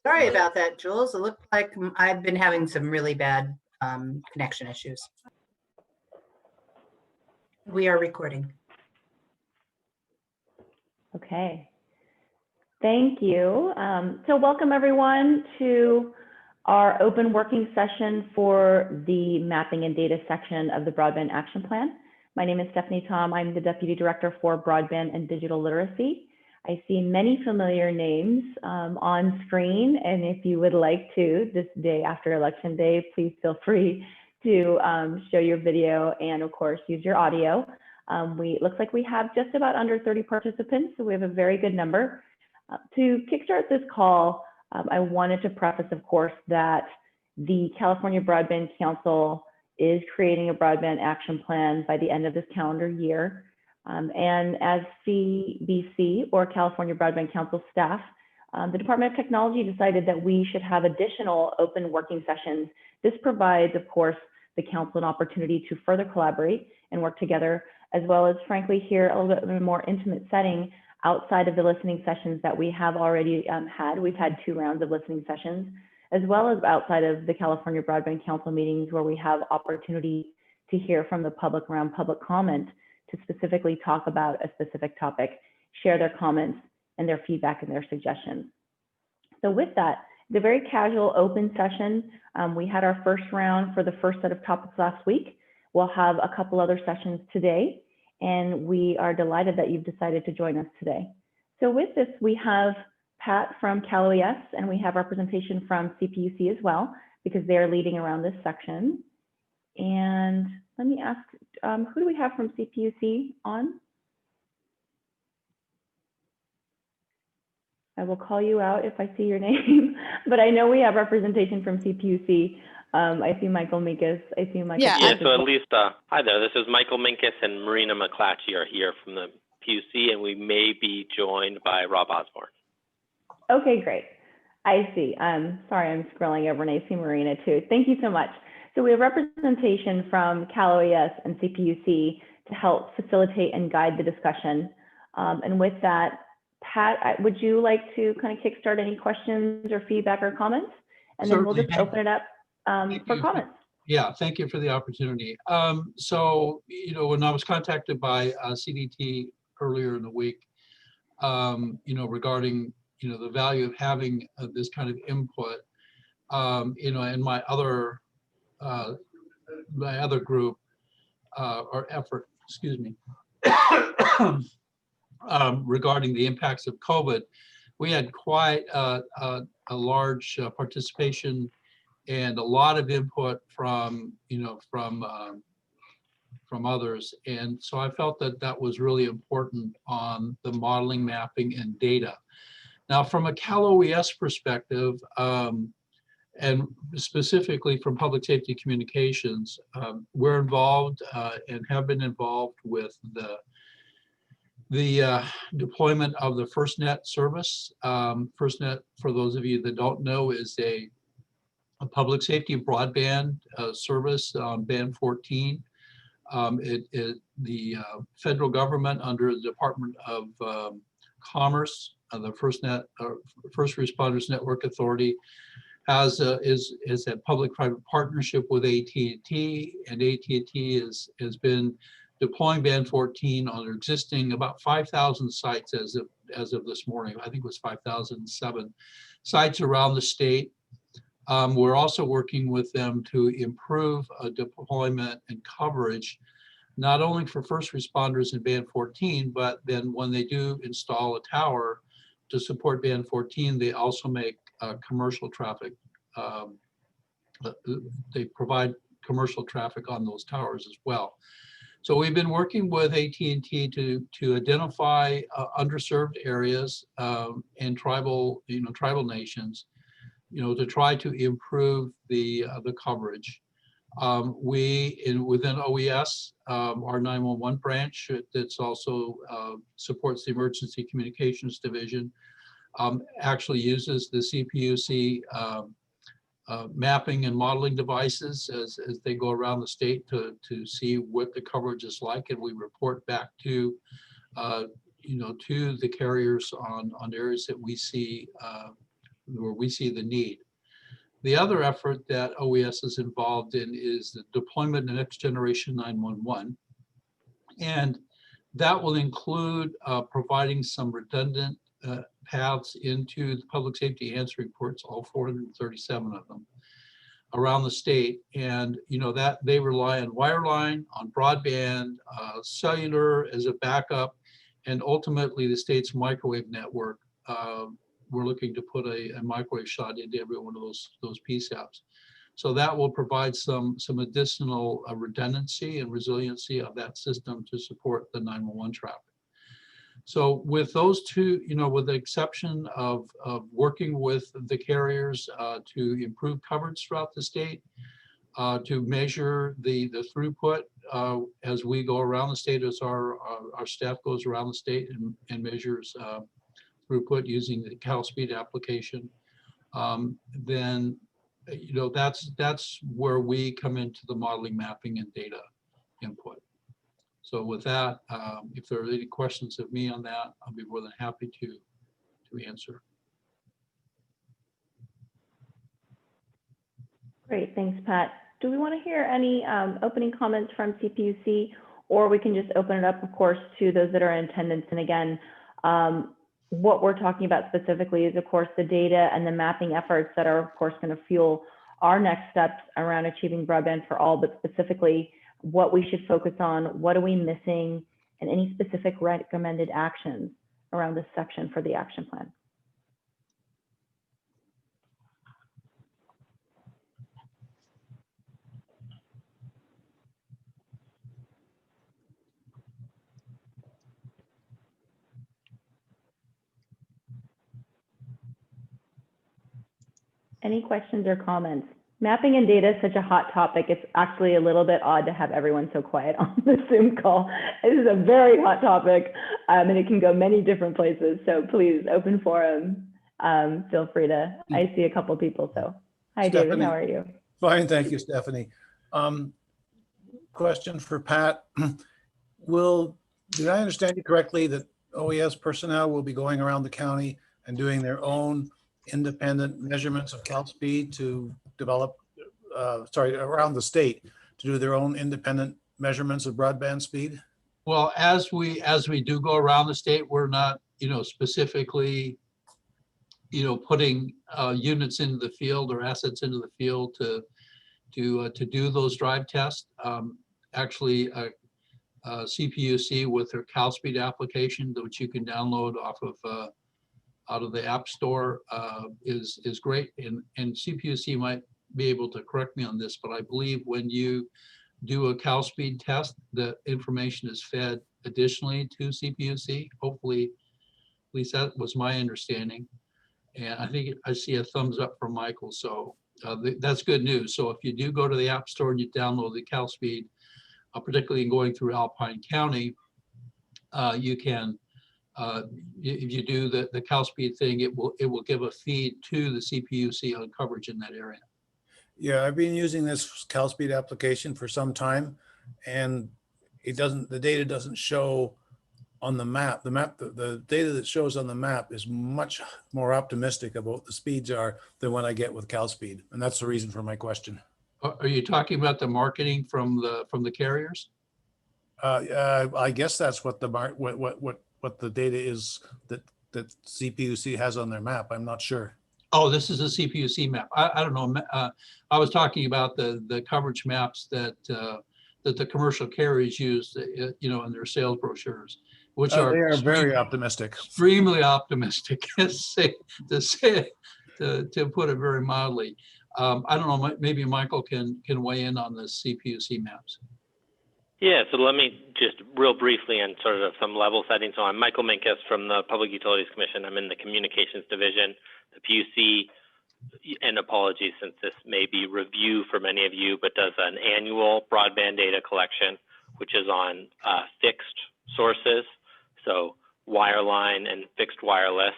Sorry about that, Jules. It looked like I've been having some really bad connection issues. We are recording. Okay. Thank you. So welcome everyone to our open working session for the mapping and data section of the Broadband Action Plan. My name is Stephanie Tom. I'm the Deputy Director for Broadband and Digital Literacy. I see many familiar names on screen, and if you would like to, this day after Election Day, please feel free to show your video and of course use your audio. It looks like we have just about under 30 participants, so we have a very good number. To kickstart this call, I wanted to preface, of course, that the California Broadband Council is creating a broadband action plan by the end of this calendar year. And as CBC, or California Broadband Council staff, the Department of Technology decided that we should have additional open working sessions. This provides, of course, the council an opportunity to further collaborate and work together, as well as, frankly, hear a little bit of a more intimate setting outside of the listening sessions that we have already had. We've had 2 rounds of listening sessions, as well as outside of the California Broadband Council meetings, where we have opportunity to hear from the public around public comment, to specifically talk about a specific topic, share their comments and their feedback and their suggestions. So with that, the very casual open session, we had our first round for the first set of topics last week. We'll have a couple other sessions today, and we are delighted that you've decided to join us today. So with this, we have Pat from Cal OES, and we have representation from CPUC as well, because they're leading around this section. And let me ask, who do we have from CPUC on? I will call you out if I see your name, but I know we have representation from CPUC. I see Michael Minkus. I see Michael. Yeah, so at least, hi there, this is Michael Minkus and Marina McClatchy are here from the PUC, and we may be joined by Rob Osborne. Okay, great. I see. Sorry, I'm scrolling over and I see Marina too. Thank you so much. So we have representation from Cal OES and CPUC to help facilitate and guide the discussion. And with that, Pat, would you like to kind of kickstart any questions or feedback or comments? And then we'll just open it up for comments. Yeah, thank you for the opportunity. So, you know, when I was contacted by CDT earlier in the week, you know, regarding, you know, the value of having this kind of input, you know, and my other group or effort, excuse me, regarding the impacts of COVID, we had quite a large participation and a lot of input from, you know, from others. And so I felt that that was really important on the modeling, mapping, and data. Now, from a Cal OES perspective, and specifically from public safety communications, we're involved and have been involved with the deployment of the Firstnet service. Firstnet, for those of you that don't know, is a public safety broadband service on band 14. The federal government, under the Department of Commerce, the Firstnet, First Responders Network Authority, is a public-private partnership with AT&T, and AT&T has been deploying band 14 on their existing about 5,000 sites as of this morning. I think it was 5,007 sites around the state. We're also working with them to improve deployment and coverage, not only for first responders in band 14, but then when they do install a tower to support band 14, they also make commercial traffic. They provide commercial traffic on those towers as well. So we've been working with AT&T to identify underserved areas and tribal nations, you know, to try to improve the coverage. Within OES, our 911 branch that's also supports the Emergency Communications Division, actually uses the CPUC mapping and modeling devices as they go around the state to see what the coverage is like, and we report back to you know, to the carriers on areas that we see where we see the need. The other effort that OES is involved in is the deployment of next generation 911. And that will include providing some redundant paths into the public safety answering ports, all 437 of them around the state. And that they rely on wireline, on broadband, cellular as a backup, and ultimately the state's microwave network. We're looking to put a microwave shot into every one of those PSAPs. So that will provide some additional redundancy and resiliency of that system to support the 911 traffic. So with those two, with the exception of working with the carriers to improve coverage throughout the state, to measure the throughput as we go around the state, as our staff goes around the state and measures throughput using the CalSpeed application, then that's where we come into the modeling, mapping, and data input. So with that, if there are any questions of me on that, I'll be more than happy to answer. Great, thanks, Pat. Do we want to hear any opening comments from CPUC, or we can just open it up, of course, to those that are in attendance? And again, what we're talking about specifically is, of course, the data and the mapping efforts that are, of course, going to fuel our next steps around achieving broadband for all, but specifically what we should focus on, what are we missing, and any specific recommended actions around this section for the action plan. Any questions or comments? Mapping and data is such a hot topic. It's actually a little bit odd to have everyone so quiet on the Zoom call. This is a very hot topic, and it can go many different places. So please, open forum. Feel free to. I see a couple of people. So hi, Stephanie, David. How are you? Fine, thank you, Stephanie. Question for Pat. Did I understand you correctly that OES personnel will be going around the county and doing their own independent measurements of CalSpeed to develop, around the state to do their own independent measurements of broadband speed? Well, as we do go around the state, we're not, specifically, putting units into the field or assets into the field to do those drive tests. Actually, CPUC with their CalSpeed application, which you can download off of out of the App Store, is great. And CPUC might be able to correct me on this, but I believe when you do a CalSpeed test, the information is fed additionally to CPUC. Hopefully, at least that was my understanding. And I think I see a thumbs up from Michael. So that's good news. So if you do go to the App Store and you download the CalSpeed, particularly in going through Alpine County, you can, if you do the CalSpeed thing, it will give a feed to the CPUC on coverage in that area. Yeah, I've been using this CalSpeed application for some time, and the data doesn't show on the map. The data that shows on the map is much more optimistic about the speeds are than what I get with CalSpeed, and that's the reason for my question. Are you talking about the marketing from the carriers? I guess that's what the data is that CPUC has on their map. I'm not sure. Oh, this is a CPUC map. I don't know. I was talking about the coverage maps that the commercial carriers use, in their sales brochures, which they are very optimistic. Extremely optimistic, to put it very mildly. I don't know. Maybe Michael can weigh in on the CPUC maps. Yeah, so let me just real briefly and sort of some level setting. So I'm Michael Minkus from the Public Utilities Commission. I'm in the Communications Division. The PUC, and apologies since this may be review for many of you, but does an annual broadband data collection, which is on fixed sources, so wireline and fixed wireless,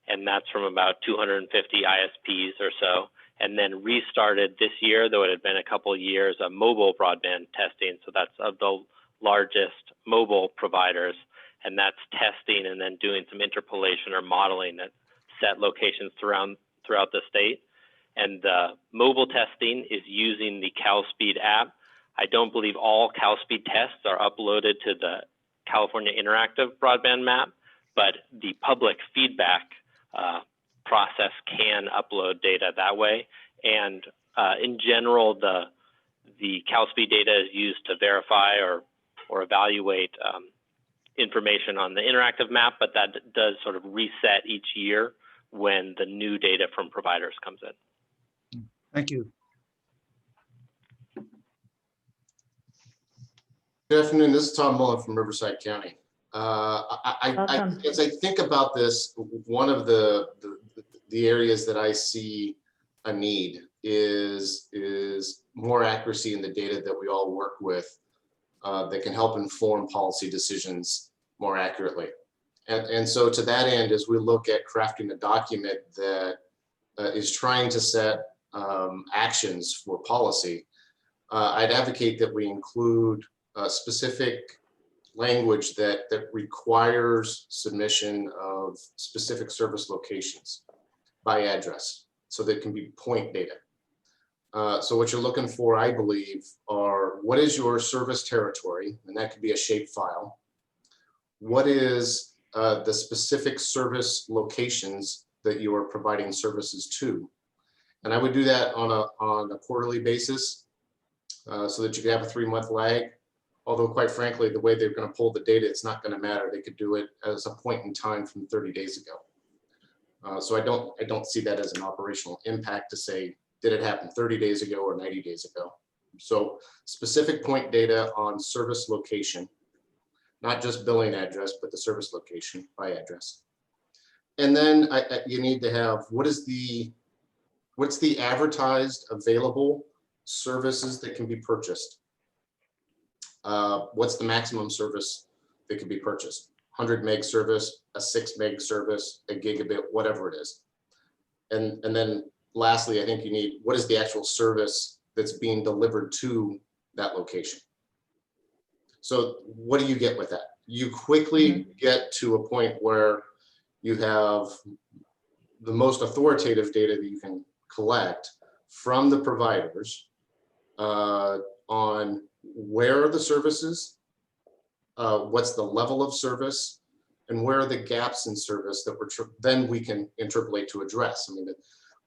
and that's from about 250 ISPs or so. And then restarted this year, though it had been a couple of years, of mobile broadband testing. So that's of the largest mobile providers, and that's testing and then doing some interpolation or modeling at set locations throughout throughout the state. And the mobile testing is using the CalSpeed app. I don't believe all CalSpeed tests are uploaded to the California Interactive Broadband Map, but the public feedback process can upload data that way. And in general, the CalSpeed data is used to verify or evaluate information on the interactive map, but that does sort of reset each year when the new data from providers comes in. Thank you. Good afternoon. This is Tom Mullen from Riverside County. Welcome. As I think about this, one of the areas that I see a need is more accuracy in the data that we all work with that can help inform policy decisions more accurately. And so to that end, as we look at crafting a document that is trying to set actions for policy, I'd advocate that we include specific language that requires submission of specific service locations by address, so that can be point data. So what you're looking for, I believe, are what is your service territory, and that could be a shape file. What is the specific service locations that you are providing services to? And I would do that on a quarterly basis so that you could have a 3-month lag. Although quite frankly, the way they're going to pull the data, it's not going to matter. They could do it as a point in time from 30 days ago. So I don't see that as an operational impact to say, did it happen 30 days ago or 90 days ago? So specific point data on service location, not just billing address, but the service location by address. And then you need to have, what's the advertised available services that can be purchased? What's the maximum service that can be purchased? 100 meg service, a 6 meg service, a gigabit, whatever it is. And then lastly, I think you need, what is the actual service that's being delivered to that location? So what do you get with that? You quickly get to a point where you have the most authoritative data that you can collect from the providers on where are the services, what's the level of service, and where are the gaps in service that then we can interpolate to address. I mean,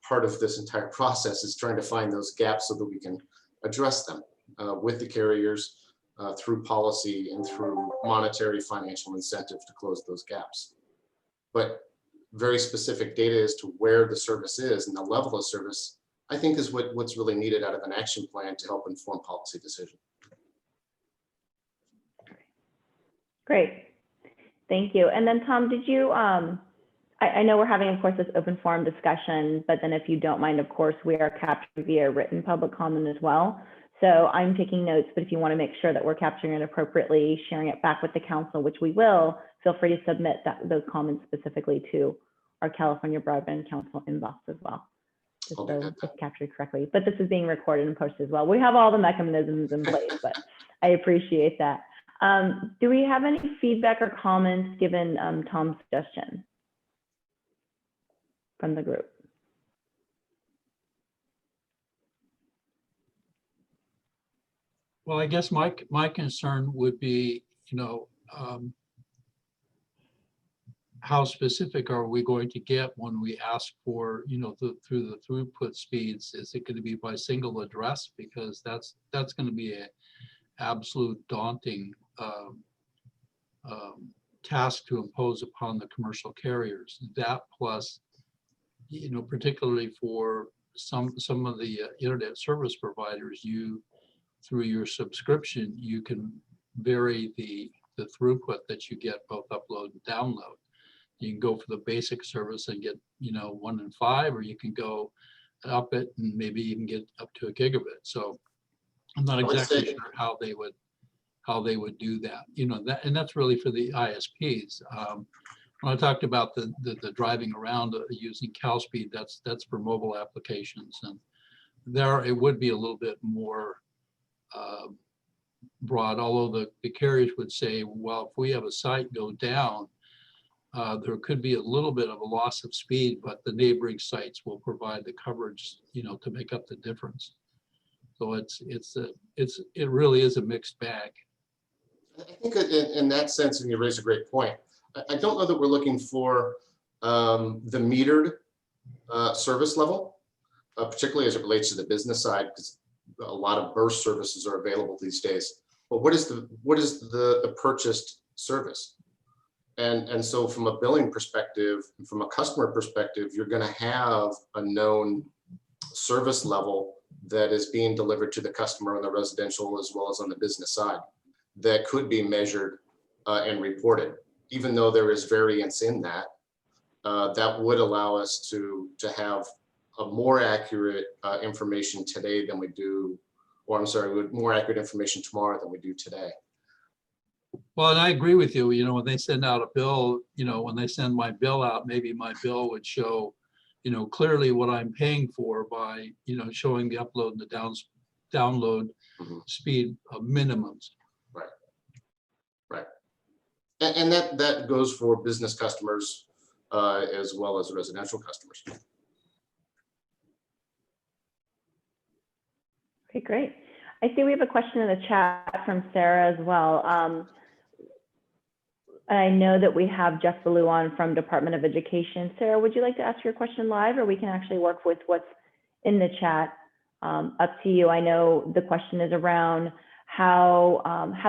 part of this entire process is trying to find those gaps so that we can address them with the carriers through policy and through monetary financial incentive to close those gaps. But very specific data as to where the service is and the level of service, I think is what's really needed out of an action plan to help inform policy decision. Great. Thank you. And then Tom, did you, I know we're having, of course, this open forum discussion, but then if you don't mind, of course, we are captured via written public comment as well. So I'm taking notes, but if you want to make sure that we're capturing it appropriately, sharing it back with the council, which we will, feel free to submit those comments specifically to our California Broadband Council inbox as well, just so it's captured correctly. But this is being recorded and posted as well. We have all the mechanisms in place, but I appreciate that. Do we have any feedback or comments given Tom's suggestion from the group? Well, I guess my concern would be, how specific are we going to get when we ask for, through the throughput speeds? Is it going to be by single address? Because that's going to be an absolute daunting task to impose upon the commercial carriers. That plus, particularly for some of the internet service providers, through your subscription, you can vary the throughput that you get both upload and download. You can go for the basic service and get 1 and 5, or you can go up it and maybe even get up to a gigabit. So I'm not exactly sure how they would do that. And that's really for the ISPs. When I talked about the driving around using CalSpeed, that's for mobile applications, and there it would be a little bit more broad, although the carriers would say, well, if we have a site go down, there could be a little bit of a loss of speed, but the neighboring sites will provide the coverage, to make up the difference. So it really is a mixed bag. I think in that sense, and you raise a great point, I don't know that we're looking for the metered service level, particularly as it relates to the business side, because a lot of burst services are available these days. But what is the purchased service? And so from a billing perspective, from a customer perspective, you're going to have a known service level that is being delivered to the customer on the residential as well as on the business side that could be measured and reported. Even though there is variance in that, that would allow us to have a more accurate information today than we do, or I'm sorry, more accurate information tomorrow than we do today. Well, and I agree with you, when they send out a bill, when they send my bill out, maybe my bill would show, clearly what I'm paying for by, showing the upload and the download speed of minimums. Right. And that goes for business customers as well as residential customers. Okay, great. I see we have a question in the chat from Sarah as well. I know that we have Jeff Ballou on from Department of Education. Sarah, would you like to ask your question live, or we can actually work with what's in the chat? Up to you. I know the question is around how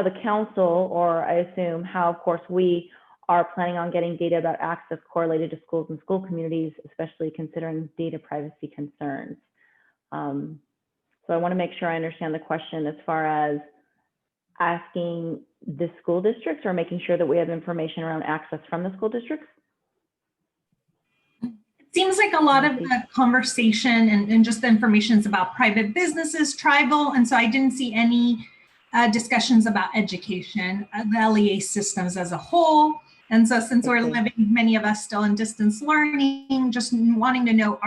the council, or I assume how, of course, we are planning on getting data about access correlated to schools and school communities, especially considering data privacy concerns. So I want to make sure I understand the question as far as asking the school districts or making sure that we have information around access from the school districts. It seems like a lot of the conversation and just the information is about private businesses, tribal, and so I didn't see any discussions about education, the LEA systems as a whole. And so since we're living, many of us still in distance learning, just wanting to know,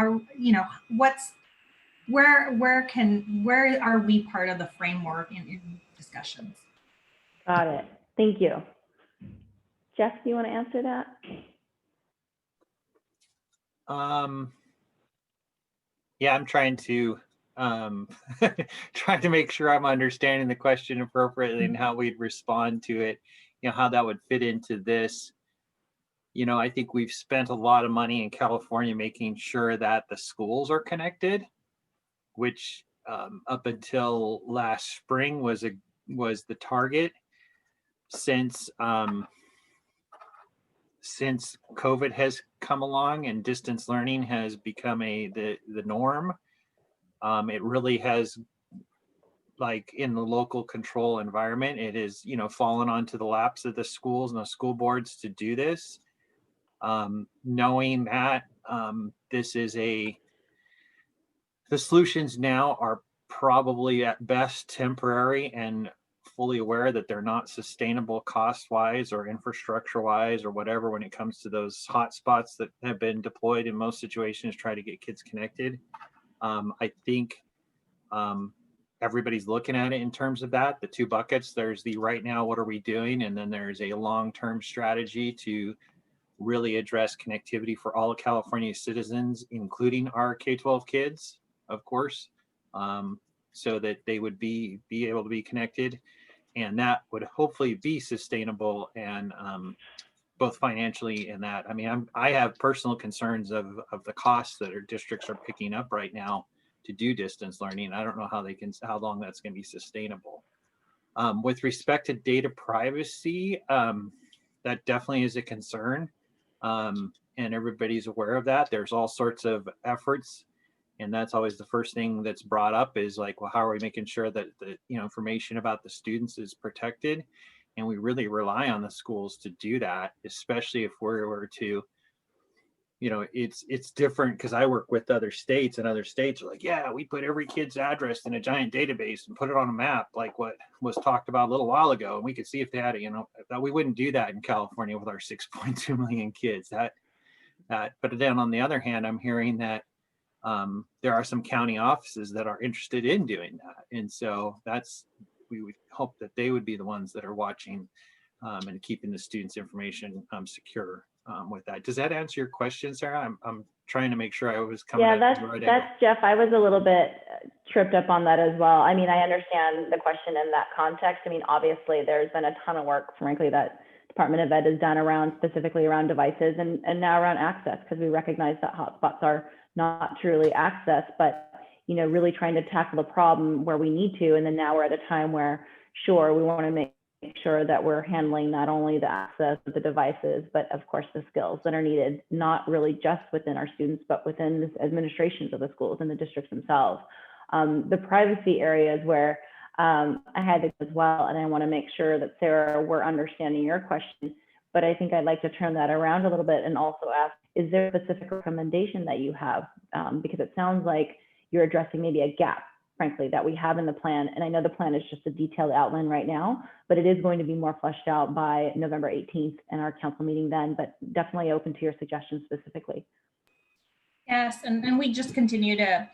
where are we part of the framework in discussions? Got it. Thank you. Jeff, do you want to answer that? Yeah, I'm trying to make sure I'm understanding the question appropriately and how we'd respond to it, how that would fit into this. I think we've spent a lot of money in California making sure that the schools are connected, which up until last spring was the target. Since COVID has come along and distance learning has become the norm, it really has, like in the local control environment, it is fallen onto the laps of the schools and the school boards to do this. Knowing that the solutions now are probably at best temporary, and fully aware that they're not sustainable cost-wise or infrastructure-wise or whatever when it comes to those hotspots that have been deployed in most situations to try to get kids connected. I think everybody's looking at it in terms of that. The two buckets, there's the right now, what are we doing? And then there's a long-term strategy to really address connectivity for all of California citizens, including our K-12 kids, of course, so that they would be able to be connected. And that would hopefully be sustainable and both financially and that. I mean, I have personal concerns of the costs that our districts are picking up right now to do distance learning. I don't know how long that's going to be sustainable. With respect to data privacy, that definitely is a concern. And everybody's aware of that. There's all sorts of efforts. And that's always the first thing that's brought up is like, well, how are we making sure that the information about the students is protected? And we really rely on the schools to do that, especially if we were to, it's different because I work with other states, and other states are like, yeah, we put every kid's address in a giant database and put it on a map, like what was talked about a little while ago. And we could see if they had it, that we wouldn't do that in California with our 6.2 million kids. But then on the other hand, I'm hearing that there are some county offices that are interested in doing that. And so we would hope that they would be the ones that are watching and keeping the students' information secure with that. Does that answer your question, Sarah? I'm trying to make sure I was coming Yeah, at that's the right angle. that's Jeff. I was a little bit tripped up on that as well. I mean, I understand the question in that context. I mean, obviously, there's been a ton of work, frankly, that Department of Ed has done around specifically around devices and now around access, because we recognize that hotspots are not truly access, but really trying to tackle the problem where we need to. And then now we're at a time where, sure, we want to make sure that we're handling not only the access of the devices, but of course the skills that are needed, not really just within our students, but within the administrations of the schools and the districts themselves. The privacy areas where I had it as well, and I want to make sure that, Sarah, we're understanding your question, but I think I'd like to turn that around a little bit and also ask, is there a specific recommendation that you have? Because it sounds like you're addressing maybe a gap, frankly, that we have in the plan. And I know the plan is just a detailed outline right now, but it is going to be more fleshed out by November 18th in our council meeting then, but definitely open to your suggestions specifically. Yes, and we just continue to,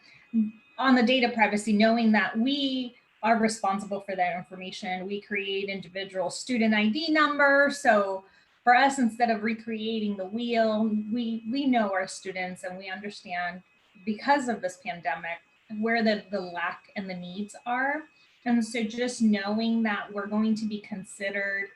on the data privacy, knowing that we are responsible for that information. We create individual student ID numbers. So for us, instead of recreating the wheel, we know our students and we understand, because of this pandemic, where the lack and the needs are. And so just knowing that we're going to be considered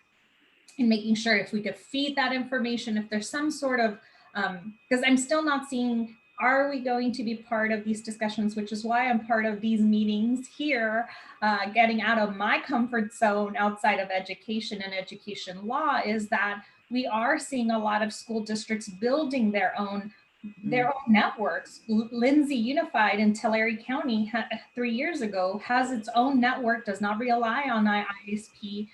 in making sure if we could feed that information, if there's some sort of, because I'm still not seeing, are we going to be part of these discussions, which is why I'm part of these meetings here, getting out of my comfort zone outside of education and education law, is that we are seeing a lot of school districts building their own networks. Lindsay Unified in Tulare County 3 years ago has its own network, does not rely on ISP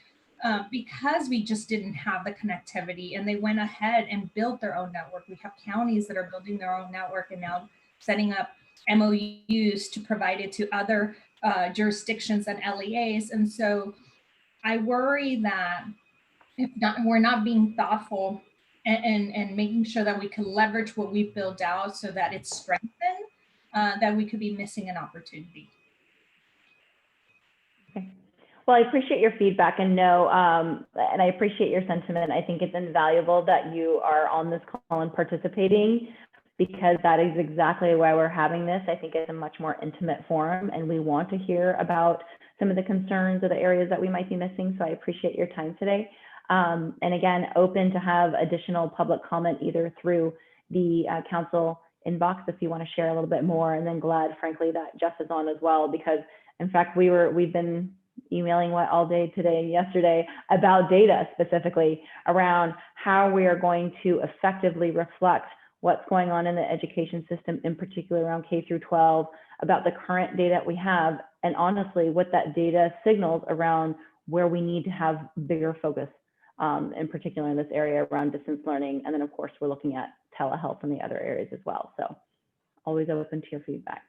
because we just didn't have the connectivity, and they went ahead and built their own network. We have counties that are building their own network and now setting up MOUs to provide it to other jurisdictions and LEAs. And so I worry that if not, we're not being thoughtful and making sure that we can leverage what we've built out so that it's strengthened, that we could be missing an opportunity. Okay. Well, I appreciate your feedback and and I appreciate your sentiment. I think it's invaluable that you are on this call and participating, because that is exactly why we're having this. I think it's a much more intimate forum, and we want to hear about some of the concerns or the areas that we might be missing. So I appreciate your time today. And again, open to have additional public comment either through the council inbox if you want to share a little bit more. And then glad, frankly, that Jeff is on as well, because in fact, we've been emailing all day today and yesterday about data, specifically around how we are going to effectively reflect what's going on in the education system, in particular around K through 12, about the current data we have, and honestly, what that data signals around where we need to have bigger focus, in particular in this area around distance learning. And then of course, we're looking at telehealth and the other areas as well. So always open to your feedback.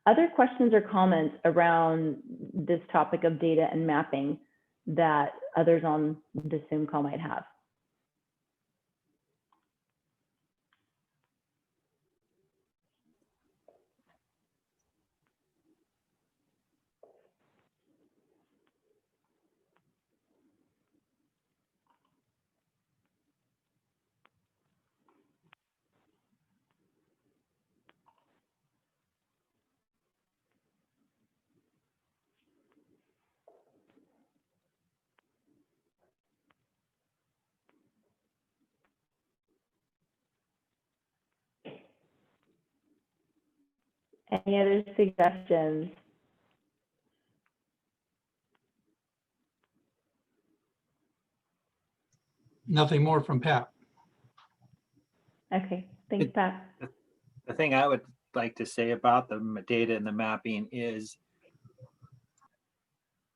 Other questions or comments around this topic of data and mapping that others on the Zoom call might have? Any other suggestions? Nothing more from Pat. Okay, thanks, Pat. The thing I would like to say about the data and the mapping is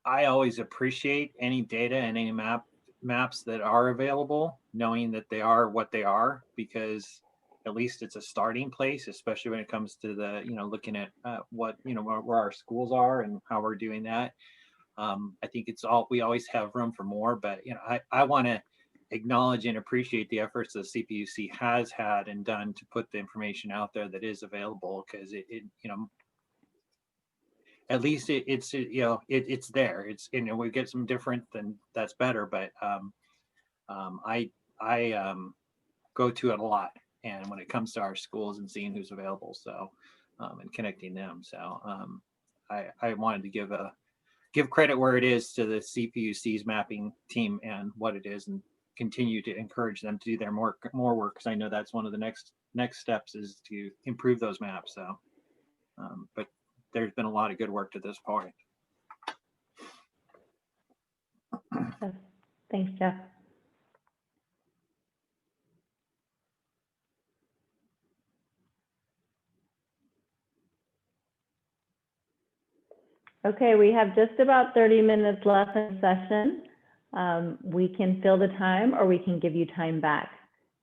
I always appreciate any data and any maps that are available, knowing that they are what they are, because at least it's a starting place, especially when it comes to the, looking at what, where our schools are and how we're doing that. I think we always have room for more, but, I want to acknowledge and appreciate the efforts that CPUC has had and done to put the information out there that is available, because at least it's there. It's, we get some different, then that's better. But I go to it a lot. And when it comes to our schools and seeing who's available, so and connecting them, so I wanted to give credit where it is to the CPUC's mapping team and what it is, and continue to encourage them to do their more work, because I know that's one of the next steps is to improve those maps. So, but there's been a lot of good work to this point. Thanks, Jeff. Okay, we have just about 30 minutes left in the session. We can fill the time or we can give you time back,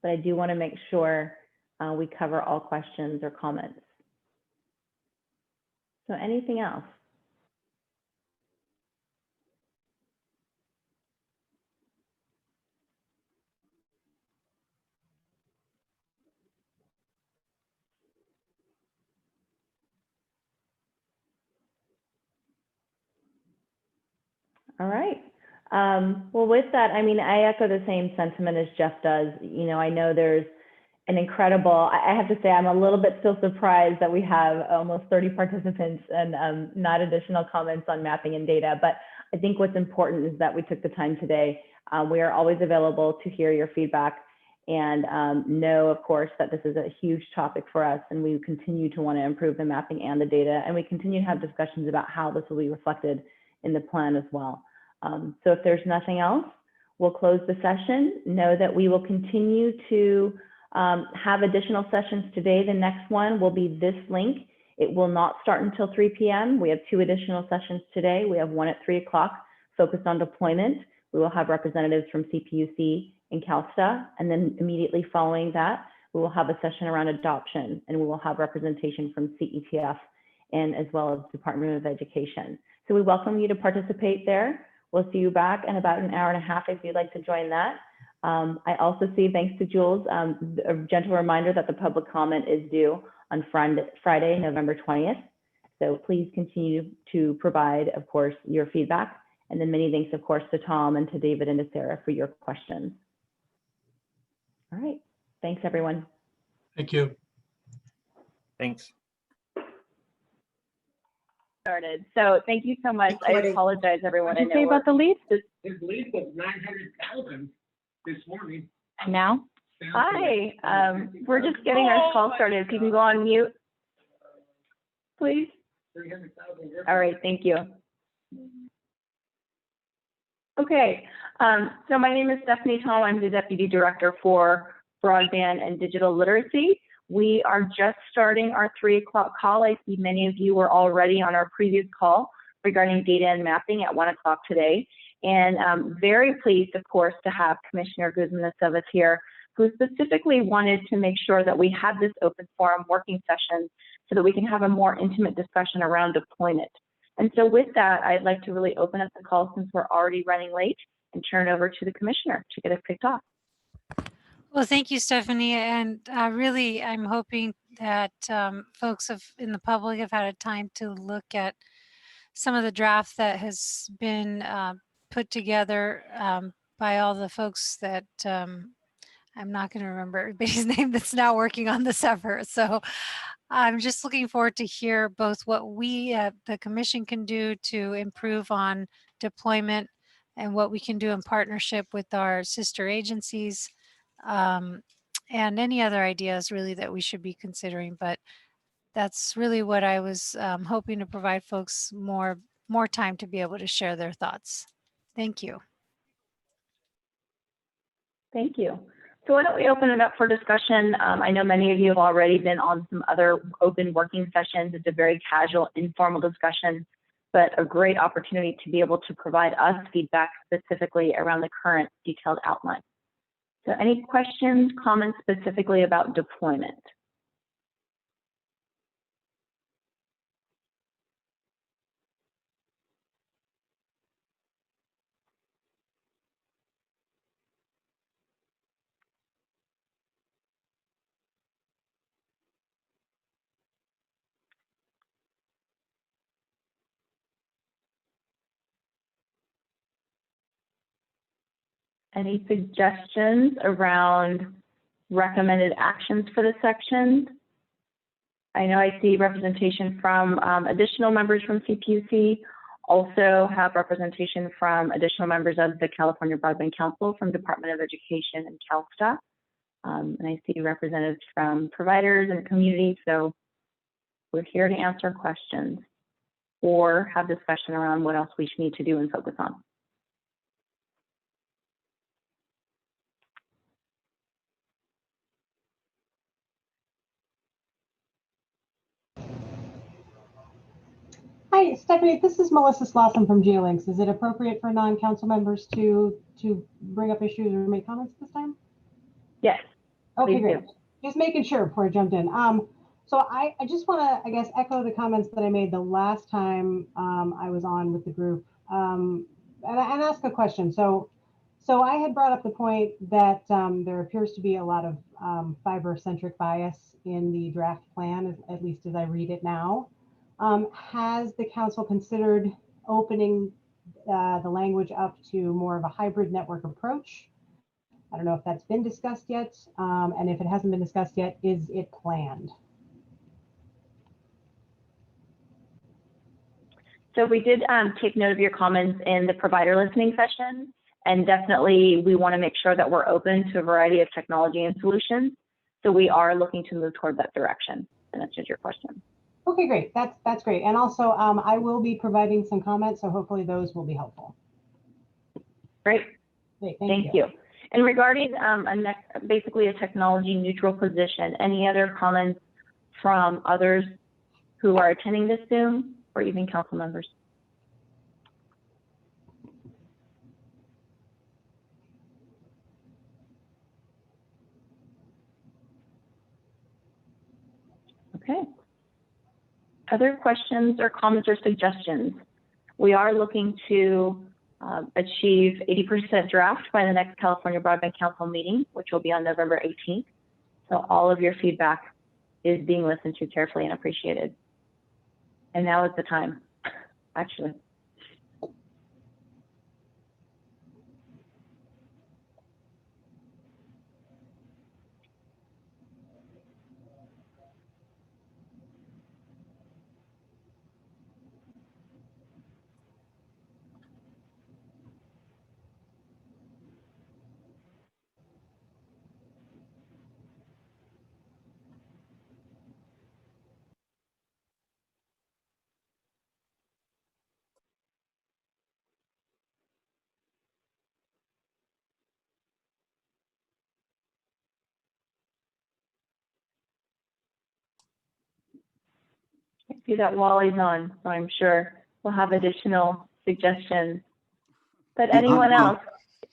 but I do want to make sure we cover all questions or comments. So anything else? All right. Well, with that, I mean, I echo the same sentiment as Jeff does. You know, I know there's an incredible, I have to say, I'm a little bit still surprised that we have almost 30 participants and not additional comments on mapping and data. But I think what's important is that we took the time today. We are always available to hear your feedback and know, of course, that this is a huge topic for us, and we continue to want to improve the mapping and the data, and we continue to have discussions about how this will be reflected in the plan as well. So if there's nothing else, we'll close the session. Know that we will continue to have additional sessions today. The next one will be this link. It will not start until 3 p.m. We have 2 additional sessions today. We have one at 3 o'clock focused on deployment. We will have representatives from CPUC and CalSTA, and then immediately following that, we will have a session around adoption, and we will have representation from CETF and as well as Department of Education. So we welcome you to participate there. We'll see you back in about an hour and a half if you'd like to join that. I also see, thanks to Jules, a gentle reminder that the public comment is due on Friday, November 20th. So please continue to provide, of course, your feedback. And then many thanks, of course, to Tom and to David and to Sarah for your questions. All right. Thanks, everyone. Thank you. Thanks. Started. So thank you so much. I Recording. apologize, everyone. What did you I say know about the leads? His lead was 900,000 this morning. And now? Hi, we're just getting our call started. If you can go on mute, please. 300,000. All right, thank you. Okay, so my name is Stephanie Tom. I'm the Deputy Director for Broadband and Digital Literacy. We are just starting our 3 o'clock call. I see many of you were already on our previous call regarding data and mapping at 1 o'clock today. And I'm very pleased, of course, to have Commissioner Guzman-Aceves here, who specifically wanted to make sure that we had this open forum working session so that we can have a more intimate discussion around deployment. And so with that, I'd like to really open up the call since we're already running late and turn it over to the Commissioner to get us kicked off. Well, thank you, Stephanie. And really, I'm hoping that folks in the public have had a time to look at some of the draft that has been put together by all the folks that I'm not going to remember everybody's name that's now working on this effort. So I'm just looking forward to hear both what we at the Commission can do to improve on deployment and what we can do in partnership with our sister agencies, and any other ideas really that we should be considering. But that's really what I was hoping to provide folks more time to be able to share their thoughts. Thank you. Thank you. So why don't we open it up for discussion? I know many of you have already been on some other open working sessions. It's a very casual, informal discussion, but a great opportunity to be able to provide us feedback specifically around the current detailed outline. So any questions, comments specifically about deployment? Any suggestions around recommended actions for the section? I know I see representation from additional members from CPUC, also have representation from additional members of the California Broadband Council from Department of Education and CalSTA. And I see representatives from providers and the community. So we're here to answer questions or have discussion around what else we need to do and focus on. Hi, Stephanie, this is Melissa Slauson from GeoLinks. Is it appropriate for non-council members to bring up issues or make comments this time? Yes. Okay, great. Just making sure before I jumped in. So I just want to, I guess, echo the comments that I made the last time I was on with the group and ask a question. So I had brought up the point that there appears to be a lot of fiber-centric bias in the draft plan, at least as I read it now. Has the council considered opening the language up to more of a hybrid network approach? I don't know if that's been discussed yet. And if it hasn't been discussed yet, is it planned? So we did take note of your comments in the provider listening session, and definitely we want to make sure that we're open to a variety of technology and solutions. So we are looking to move toward that direction. And that's just your question. Okay, great. That's great. And also, I will be providing some comments, so hopefully those will be helpful. Great. Great, thank you. And regarding basically a technology neutral position, any other comments from others who are attending this Zoom or even council members? Okay. Other questions or comments or suggestions? We are looking to achieve 80% draft by the next California Broadband Council meeting, which will be on November 18th. So all of your feedback is being listened to carefully and appreciated. And now is the time, actually. I see that Wally's on, so I'm sure we'll have additional suggestions. But anyone else?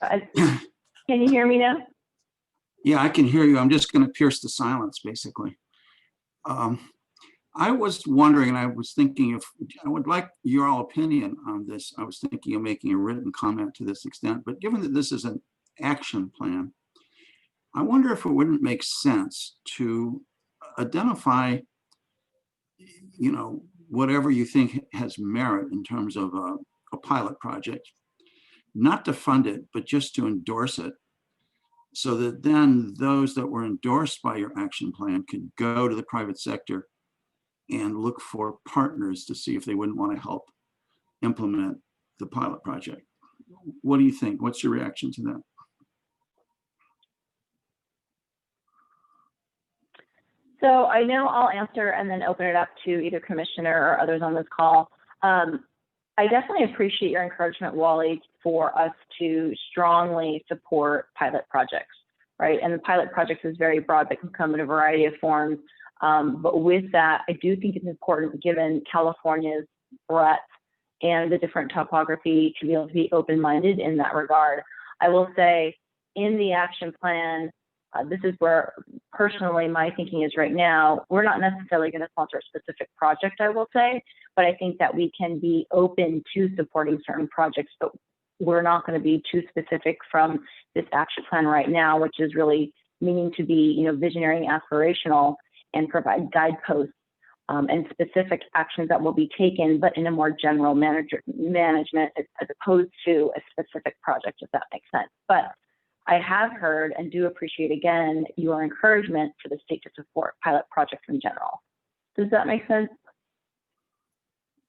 Can you hear me now? Yeah, I can hear you. I'm just going to pierce the silence, basically. I was wondering, and I was thinking if I would like your all opinion on this. I was thinking of making a written comment to this extent, but given that this is an action plan, I wonder if it wouldn't make sense to identify, whatever you think has merit in terms of a pilot project, not to fund it, but just to endorse it, so that then those that were endorsed by your action plan could go to the private sector and look for partners to see if they wouldn't want to help implement the pilot project. What do you think? What's your reaction to that? So I know I'll answer and then open it up to either commissioner or others on this call. I definitely appreciate your encouragement, Wally, for us to strongly support pilot projects, right? And the pilot projects is very broad, but can come in a variety of forms. But with that, I do think it's important, given California's breadth and the different topography, to be able to be open-minded in that regard. I will say in the action plan, this is where personally my thinking is right now. We're not necessarily going to sponsor a specific project, I will say, but I think that we can be open to supporting certain projects, but we're not going to be too specific from this action plan right now, which is really meaning to be, visionary and aspirational and provide guideposts and specific actions that will be taken, but in a more general management as opposed to a specific project, if that makes sense. But I have heard and do appreciate, again, your encouragement for the state to support pilot projects in general. Does that make sense?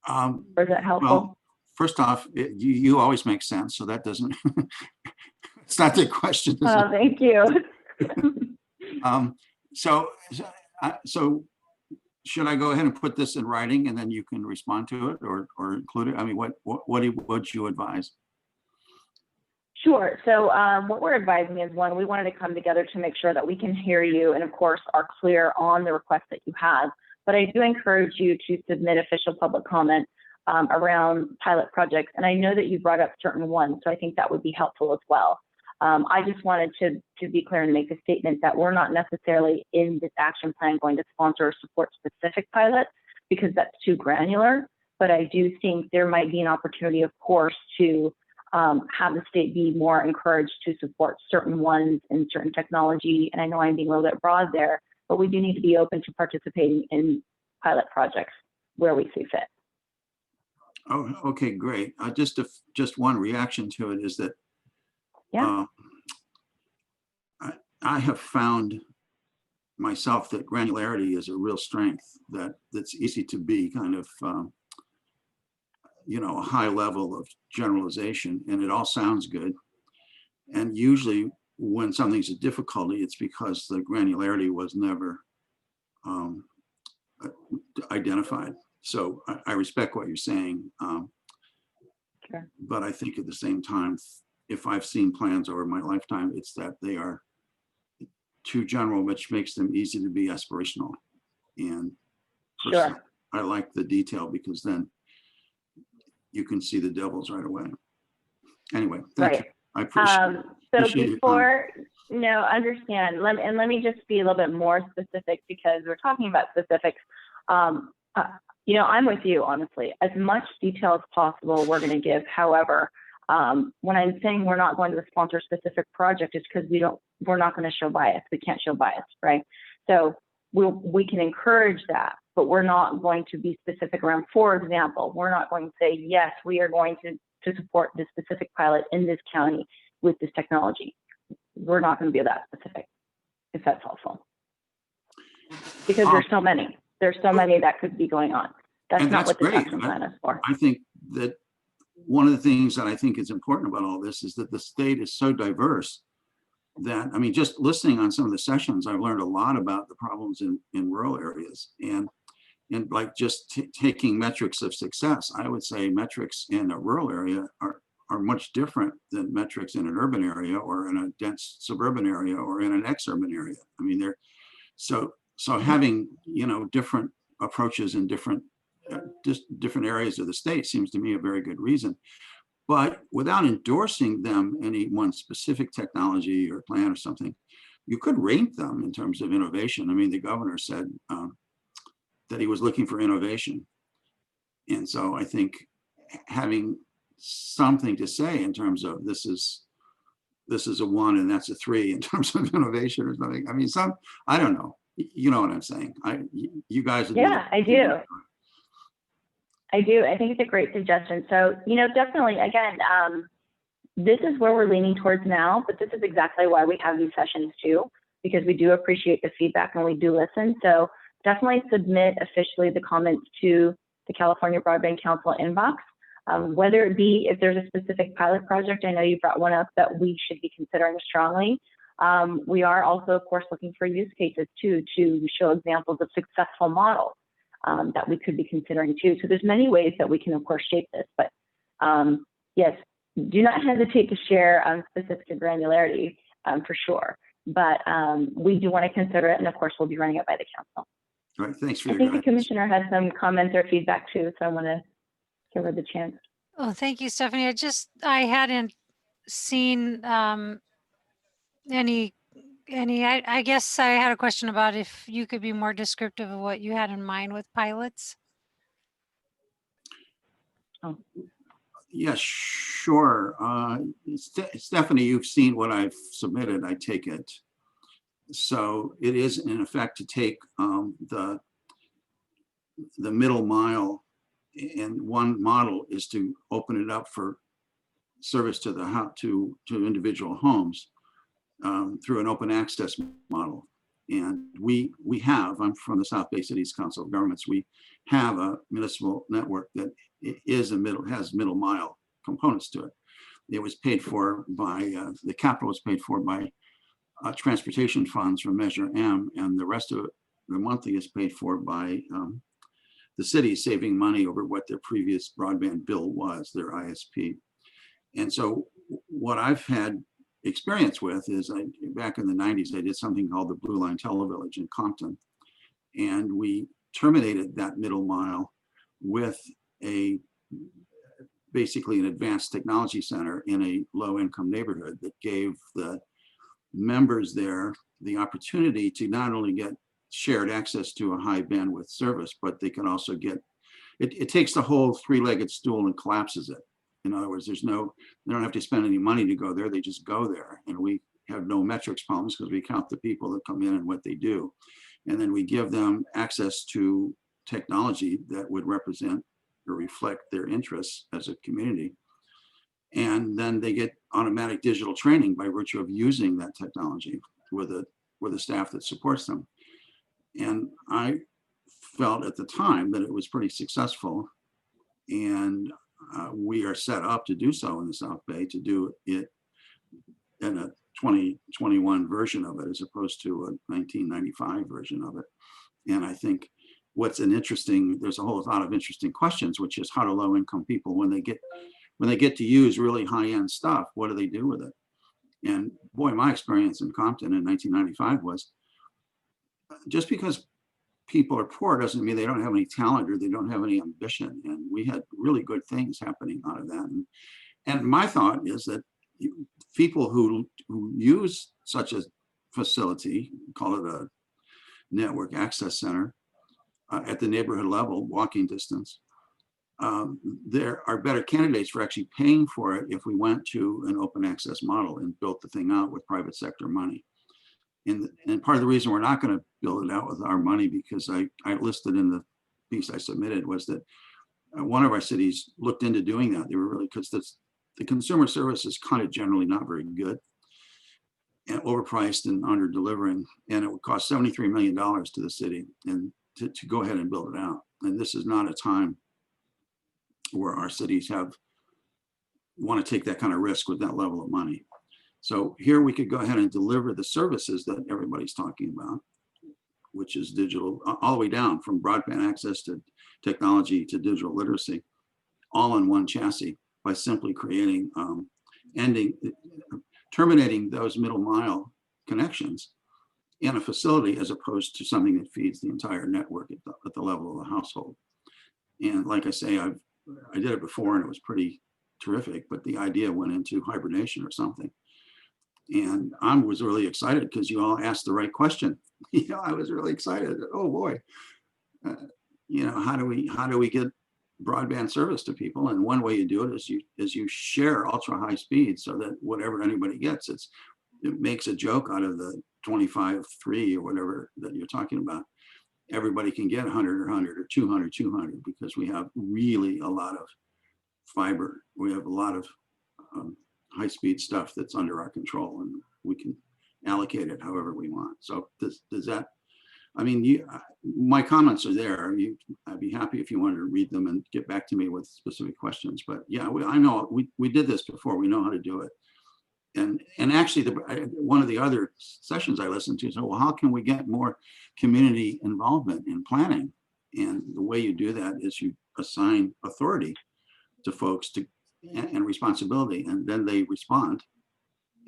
Or is that helpful? Well, first off, you always make sense, so that doesn't, it's not the question. Oh, thank you. So should I go ahead and put this in writing and then you can respond to it or include it? I mean, what would you advise? Sure. So what we're advising is, one, we wanted to come together to make sure that we can hear you and, of course, are clear on the request that you have. But I do encourage you to submit official public comment around pilot projects. And I know that you brought up certain ones, so I think that would be helpful as well. I just wanted to be clear and make a statement that we're not necessarily in this action plan going to sponsor or support specific pilots because that's too granular. But I do think there might be an opportunity, of course, to have the state be more encouraged to support certain ones in certain technology. And I know I'm being a little bit broad there, but we do need to be open to participating in pilot projects where we see fit. Oh, okay, great. Just one reaction to it is that yeah. I have found myself that granularity is a real strength, that's easy to be kind of a high level of generalization, and it all sounds good. And usually when something's a difficulty, it's because the granularity was never identified. So I respect what you're saying. Sure. But I think at the same time, if I've seen plans over my lifetime, it's that they are too general, which makes them easy to be aspirational. And sure. I like the detail because then you can see the devils right away. Anyway, thank you. I appreciate so before, understand. Let me just be a little bit more specific because we're talking about specifics. I'm with you, honestly. As much detail as possible, we're going to give. However, when I'm saying we're not going to sponsor a specific project, it's because we're not going to show bias. We can't show bias, right? So we can encourage that, but we're not going to be specific around. For example, we're not going to say, yes, we are going to support this specific pilot in this county with this technology. We're not going to be that specific, if that's helpful. Because there's so many. There's so many that could be going on. That's not what the action plan is for. I think that one of the things that I think is important about all this is that the state is so diverse that, I mean, just listening on some of the sessions, I've learned a lot about the problems in rural areas. And like just taking metrics of success, I would say metrics in a rural area are much different than metrics in an urban area or in a dense suburban area or in an ex-urban area. I mean, so having, different approaches in different areas of the state seems to me a very good reason. But without endorsing them any one specific technology or plan or something, you could rate them in terms of innovation. I mean, the governor said that he was looking for innovation. And so I think having something to say in terms of this is a 1 and that's a 3 in terms of innovation or something. I mean, I don't know. You know what I'm saying? You guys. Yeah, I do. I do. I think it's a great suggestion. So, definitely, again, this is where we're leaning towards now, but this is exactly why we have these sessions too, because we do appreciate the feedback and we do listen. So definitely submit officially the comments to the California Broadband Council inbox, whether it be if there's a specific pilot project. I know you brought one up that we should be considering strongly. We are also, of course, looking for use cases too, to show examples of successful models that we could be considering too. So there's many ways that we can, of course, shape this, but yes, do not hesitate to share specific to granularity for sure. But we do want to consider it, and of course, we'll be running it by the council. All right, thanks for I think the commissioner has some comments or feedback too, so I want to give her the chance. Oh, thank you, Stephanie. I hadn't seen any. I guess I had a question about if you could be more descriptive of what you had in mind with pilots. Oh. Yes, sure. Stephanie, you've seen what I've submitted, I take it. So it is in effect to take the middle mile, and one model is to open it up for service to the to individual homes. through an open access model. And we have, I'm from the South Bay Cities Council of Governments, we have a municipal network that has middle mile components to it. It was paid for by, the capital was paid for by transportation funds from Measure M, and the rest of it, the monthly, is paid for by the city saving money over what their previous broadband bill was, their ISP. And so what I've had experience with is back in the 90s, I did something called the Blue Line Televillage in Compton. And we terminated that middle mile with basically an advanced technology center in a low income neighborhood that gave the members there the opportunity to not only get shared access to a high bandwidth service, but they can also get, it takes the whole three-legged stool and collapses it. In other words, they don't have to spend any money to go there, they just go there. And we have no metrics problems because we count the people that come in and what they do. And then we give them access to technology that would represent or reflect their interests as a community. And then they get automatic digital training by virtue of using that technology with a staff that supports them. And I felt at the time that it was pretty successful. And we are set up to do so in the South Bay, to do it in a 2021 version of it, as opposed to a 1995 version of it. And I think there's a whole lot of interesting questions, which is how do low income people, when they get to use really high end stuff, what do they do with it? And boy, my experience in Compton in 1995 was, just because people are poor doesn't mean they don't have any talent or they don't have any ambition. And we had really good things happening out of that. And my thought is that people who use such a facility, call it a network access center, at the neighborhood level, walking distance, there are better candidates for actually paying for it if we went to an open access model and built the thing out with private sector money. And part of the reason we're not going to build it out with our money, because I listed in the piece I submitted, was that one of our cities looked into doing that. They were really, because the consumer service is kind of generally not very good and overpriced and under delivering. And it would cost $73 million to the city and to go ahead and build it out. And this is not a time where our cities want to take that kind of risk with that level of money. So here we could go ahead and deliver the services that everybody's talking about, which is digital, all the way down from broadband access to technology to digital literacy, all in one chassis, by simply creating, terminating those middle mile connections in a facility, as opposed to something that feeds the entire network at the level of the household. And like I say, I did it before and it was pretty terrific, but the idea went into hibernation or something. And I was really excited because you all asked the right question. I was really excited. Oh boy, how do we get broadband service to people? And one way you do it is you share ultra high speed, so that whatever anybody gets, it makes a joke out of the 25/3 or whatever that you're talking about. Everybody can get 100 or 100 or 200, because we have really a lot of fiber. We have a lot of high-speed stuff that's under our control, and we can allocate it however we want. So does that, my comments are there. I'd be happy if you wanted to read them and get back to me with specific questions. But yeah, I know we did this before. We know how to do it. And actually, one of the other sessions I listened to said, well, how can we get more community involvement in planning? And the way you do that is you assign authority to folks and responsibility, and then they respond,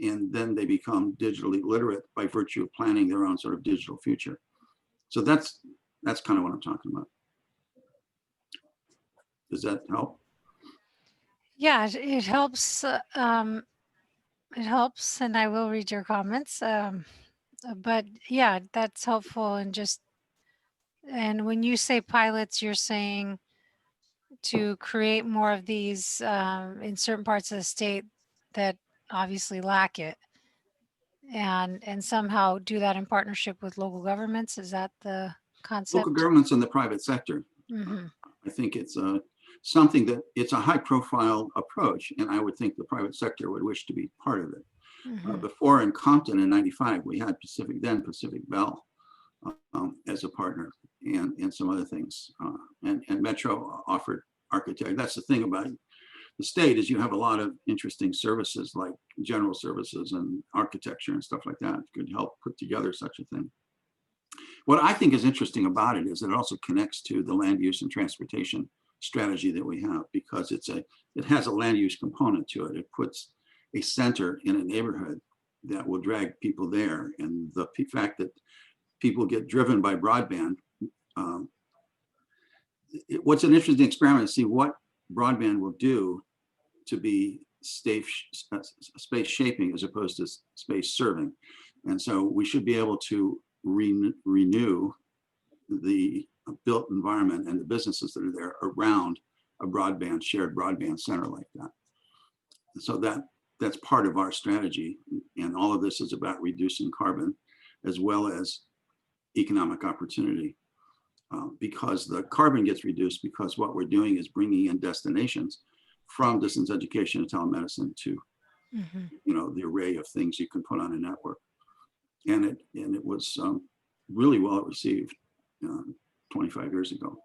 and then they become digitally literate by virtue of planning their own sort of digital future. So that's kind of what I'm talking about. Does that help? Yeah, it helps. It helps, and I will read your comments. But yeah, that's helpful. And when you say pilots, you're saying to create more of these in certain parts of the state that obviously lack it, and somehow do that in partnership with local governments. Is that the concept? Local governments and the private sector. Mm-hmm. I think it's something that it's a high profile approach, and I would think the private sector would wish to be part of it. Before in Compton in '95, we had Pacific Bell as a partner, and some other things. And Metro offered architect. That's the thing about the state, is you have a lot of interesting services like general services and architecture and stuff like that could help put together such a thing. What I think is interesting about it is that it also connects to the land use and transportation strategy that we have, because it has a land use component to it. It puts a center in a neighborhood that will drag people there, and the fact that people get driven by broadband. What's an interesting experiment to see what broadband will do to be space shaping as opposed to space serving. And so we should be able to renew the built environment and the businesses that are there around a shared broadband center like that. So that's part of our strategy. And all of this is about reducing carbon as well as economic opportunity, because the carbon gets reduced because what we're doing is bringing in destinations from distance education and telemedicine to, the array of things you can put on a network. And it was really well received 25 years ago.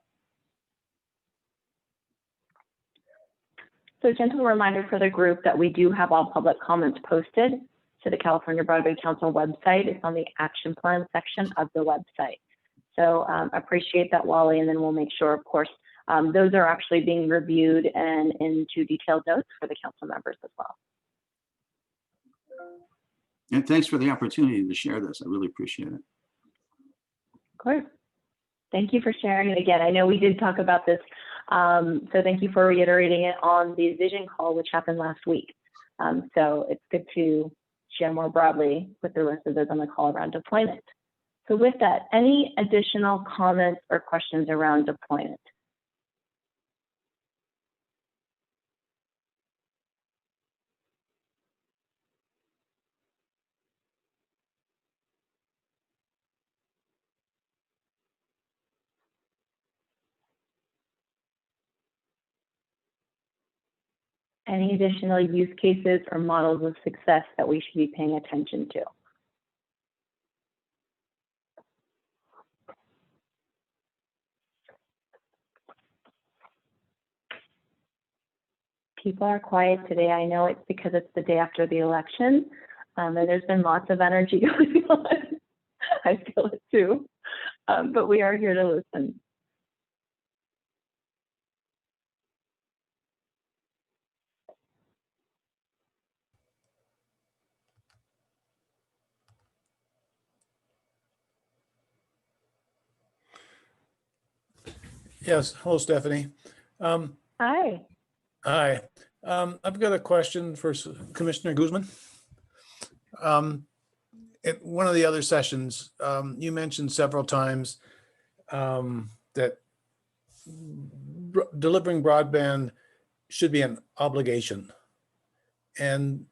So gentle reminder for the group that we do have all public comments posted to the California Broadband Council website. It's on the action plan section of the website. So appreciate that, Wally, and then we'll make sure, of course, those are actually being reviewed and into detailed notes for the council members as well. And thanks for the opportunity to share this. I really appreciate it. Of course. Thank you for sharing it again. I know we did talk about this, so thank you for reiterating it on the vision call, which happened last week. So it's good to share more broadly with the rest of those on the call around deployment. So with that, any additional comments or questions around deployment? Any additional use cases or models of success that we should be paying attention to? People are quiet today. I know it's because it's the day after the election, and there's been lots of energy going on. I feel it too, but we are here to listen. Yes. Hello, Stephanie. Hi. Hi. I've got a question for Commissioner Guzman. At one of the other sessions, you mentioned several times that delivering broadband should be an obligation. And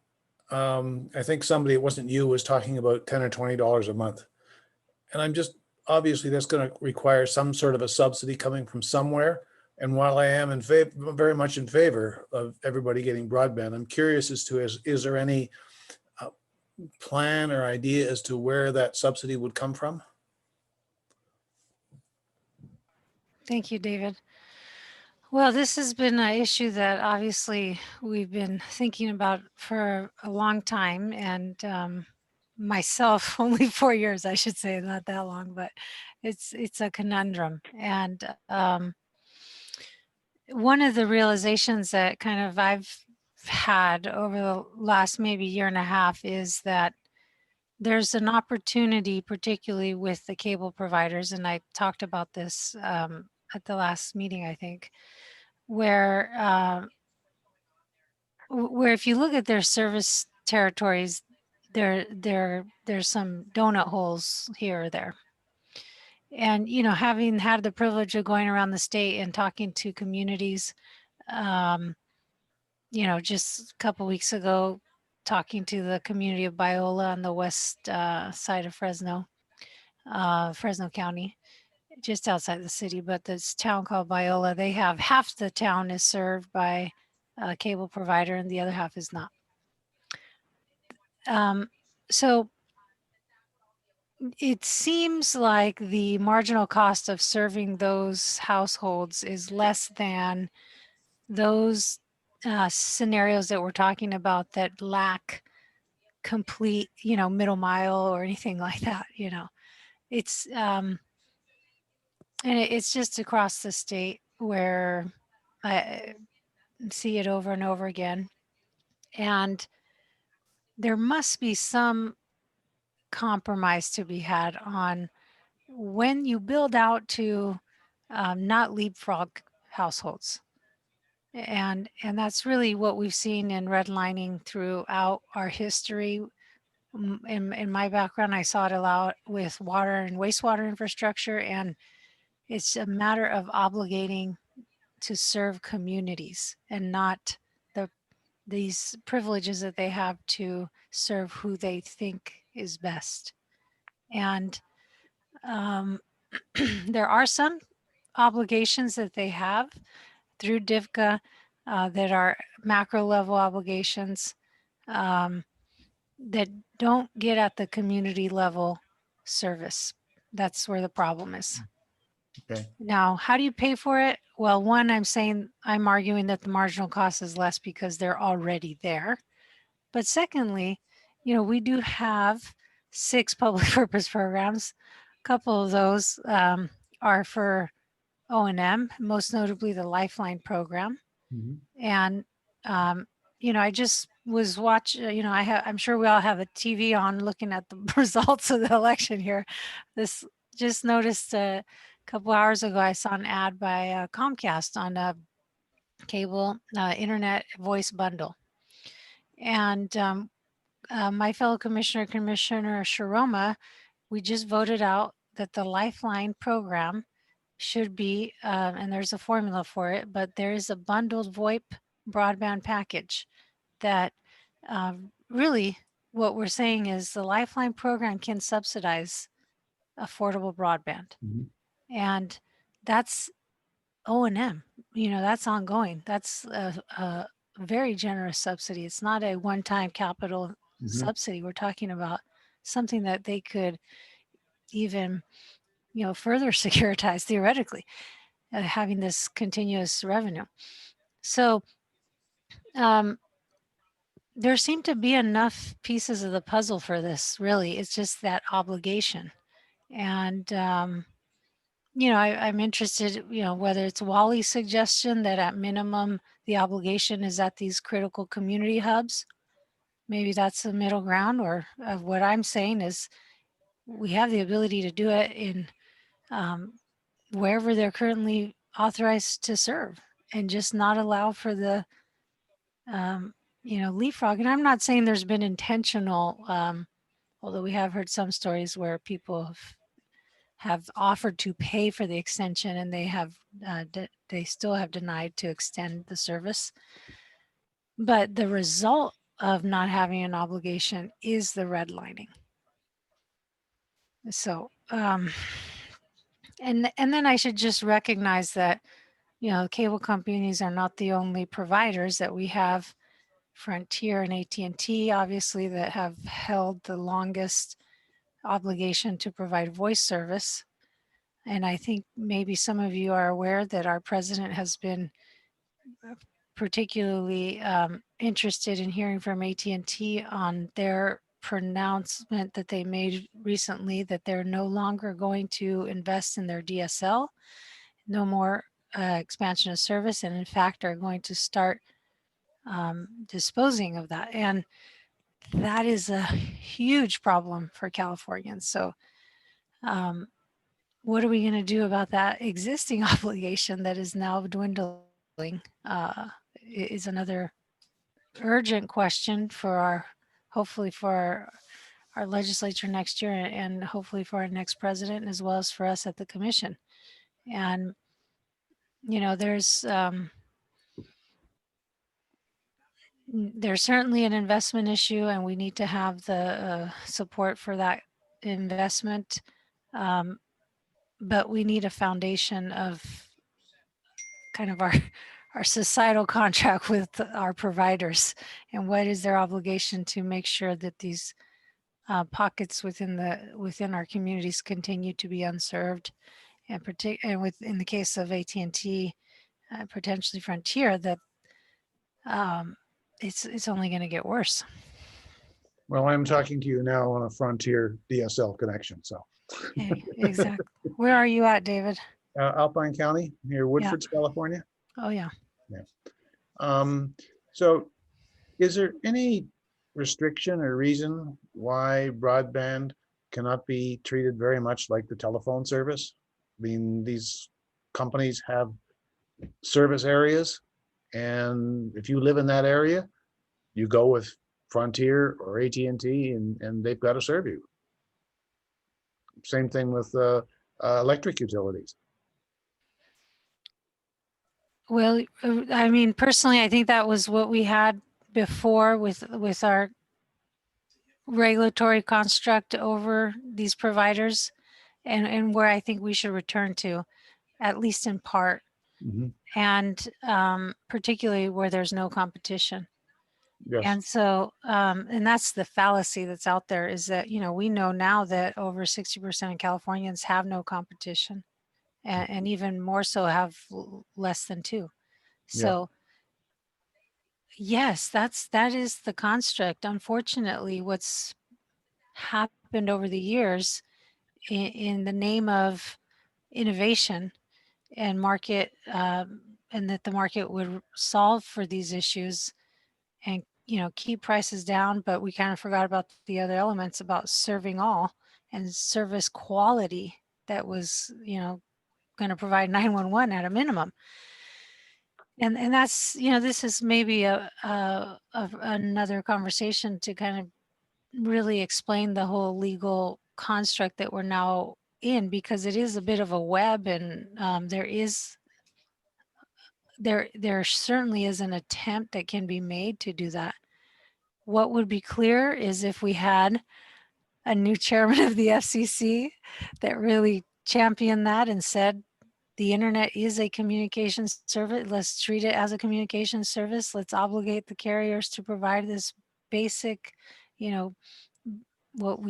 I think somebody, it wasn't you, was talking about $10 or $20 a month. And I'm just, obviously that's going to require some sort of a subsidy coming from somewhere. And while I am in favor, very much in favor of everybody getting broadband, I'm curious as to, is there any plan or idea as to where that subsidy would come from? Thank you, David. Well, this has been an issue that obviously we've been thinking about for a long time, and myself only 4 years, I should say, not that long, but it's a conundrum. And one of the realizations that kind of I've had over the last maybe year and a half is that there's an opportunity, particularly with the cable providers, and I talked about this at the last meeting, I think, where if you look at their service territories, there's some donut holes here or there. And, you know, having had the privilege of going around the state and talking to communities, you know, just a couple weeks ago, talking to the community of Biola on the west side of Fresno County, just outside the city, but this town called Biola, they have half the town is served by a cable provider and the other half is not. So it seems like the marginal cost of serving those households is less than those scenarios that we're talking about that lack complete, middle mile or anything like that. It's and it's just across the state where I see it over and over again. And there must be some compromise to be had on when you build out to not leapfrog households. And that's really what we've seen in redlining throughout our history. In my background, I saw it a lot with water and wastewater infrastructure, and it's a matter of obligating to serve communities and not these privileges that they have to serve who they think is best. And there are some obligations that they have through DIVCA that are macro level obligations that don't get at the community level service. That's where the problem is. Okay. Now, how do you pay for it? Well, one, I'm arguing that the marginal cost is less because they're already there. But secondly, we do have 6 public purpose programs. A couple of those are for O&M, most notably the Lifeline program. And, I just was watching, I'm sure we all have a TV on looking at the results of the election here. This just noticed a couple hours ago, I saw an ad by Comcast on a cable internet voice bundle. And my fellow Commissioner Sharoma, we just voted out that the Lifeline program should be, and there's a formula for it, but there is a bundled VoIP broadband package that really what we're saying is the Lifeline program can subsidize affordable broadband. And that's O&M, that's ongoing. That's a very generous subsidy. It's not a one-time capital subsidy. We're talking about something that they could even, further securitize theoretically, having this continuous revenue. So there seem to be enough pieces of the puzzle for this, really. It's just that obligation. And, I'm interested, whether it's Wally's suggestion that at minimum, the obligation is at these critical community hubs. Maybe that's the middle ground, or what I'm saying is we have the ability to do it in wherever they're currently authorized to serve and just not allow for the, leapfrog. And I'm not saying there's been intentional, although we have heard some stories where people have offered to pay for the extension and they still have denied to extend the service. But the result of not having an obligation is the redlining. So, and then I should just recognize that, cable companies are not the only providers that we have. Frontier and AT&T, obviously, that have held the longest obligation to provide voice service. And I think maybe some of you are aware that our president has been particularly interested in hearing from AT&T on their pronouncement that they made recently that they're no longer going to invest in their DSL, no more expansion of service, and in fact are going to start disposing of that. And that is a huge problem for Californians. So what are we going to do about that existing obligation that is now dwindling? Is another urgent question for hopefully for our legislature next year, and hopefully for our next president, as well as for us at the commission. And, there's certainly an investment issue, and we need to have the support for that investment. But we need a foundation of kind of societal contract with our providers, and what is their obligation to make sure that these pockets within our communities continue to be unserved, and in the case of AT&T, potentially Frontier, that it's only going to get worse. Well, I'm talking to you now on a Frontier DSL connection, so. Exactly. Where are you at, David? Alpine County, near Woodford, California. Oh, yeah. So is there any restriction or reason why broadband cannot be treated very much like the telephone service? I mean, these companies have service areas, and if you live in that area, you go with Frontier or AT&T, and they've got to serve you. Same thing with electric utilities. Well, I mean, personally, I think that was what we had before with our regulatory construct over these providers, and where I think we should return to, at least in part, and particularly where there's no competition. Yes. And so, and that's the fallacy that's out there, is that, we know now that over 60% of Californians have no competition, and even more so have less than 2. So yes, that is the construct. Unfortunately, what's happened over the years in the name of innovation and market, and that the market would solve for these issues and keep prices down, but we kind of forgot about the other elements about serving all and service quality that was going to provide 911 at a minimum. And that's this is maybe another conversation to kind of really explain the whole legal construct that we're now in, because it is a bit of a web, and there certainly is an attempt that can be made to do that. What would be clear is if we had a new chairman of the FCC that really championed that and said, the internet is a communications service. Let's treat it as a communications service. Let's obligate the carriers to provide this basic, what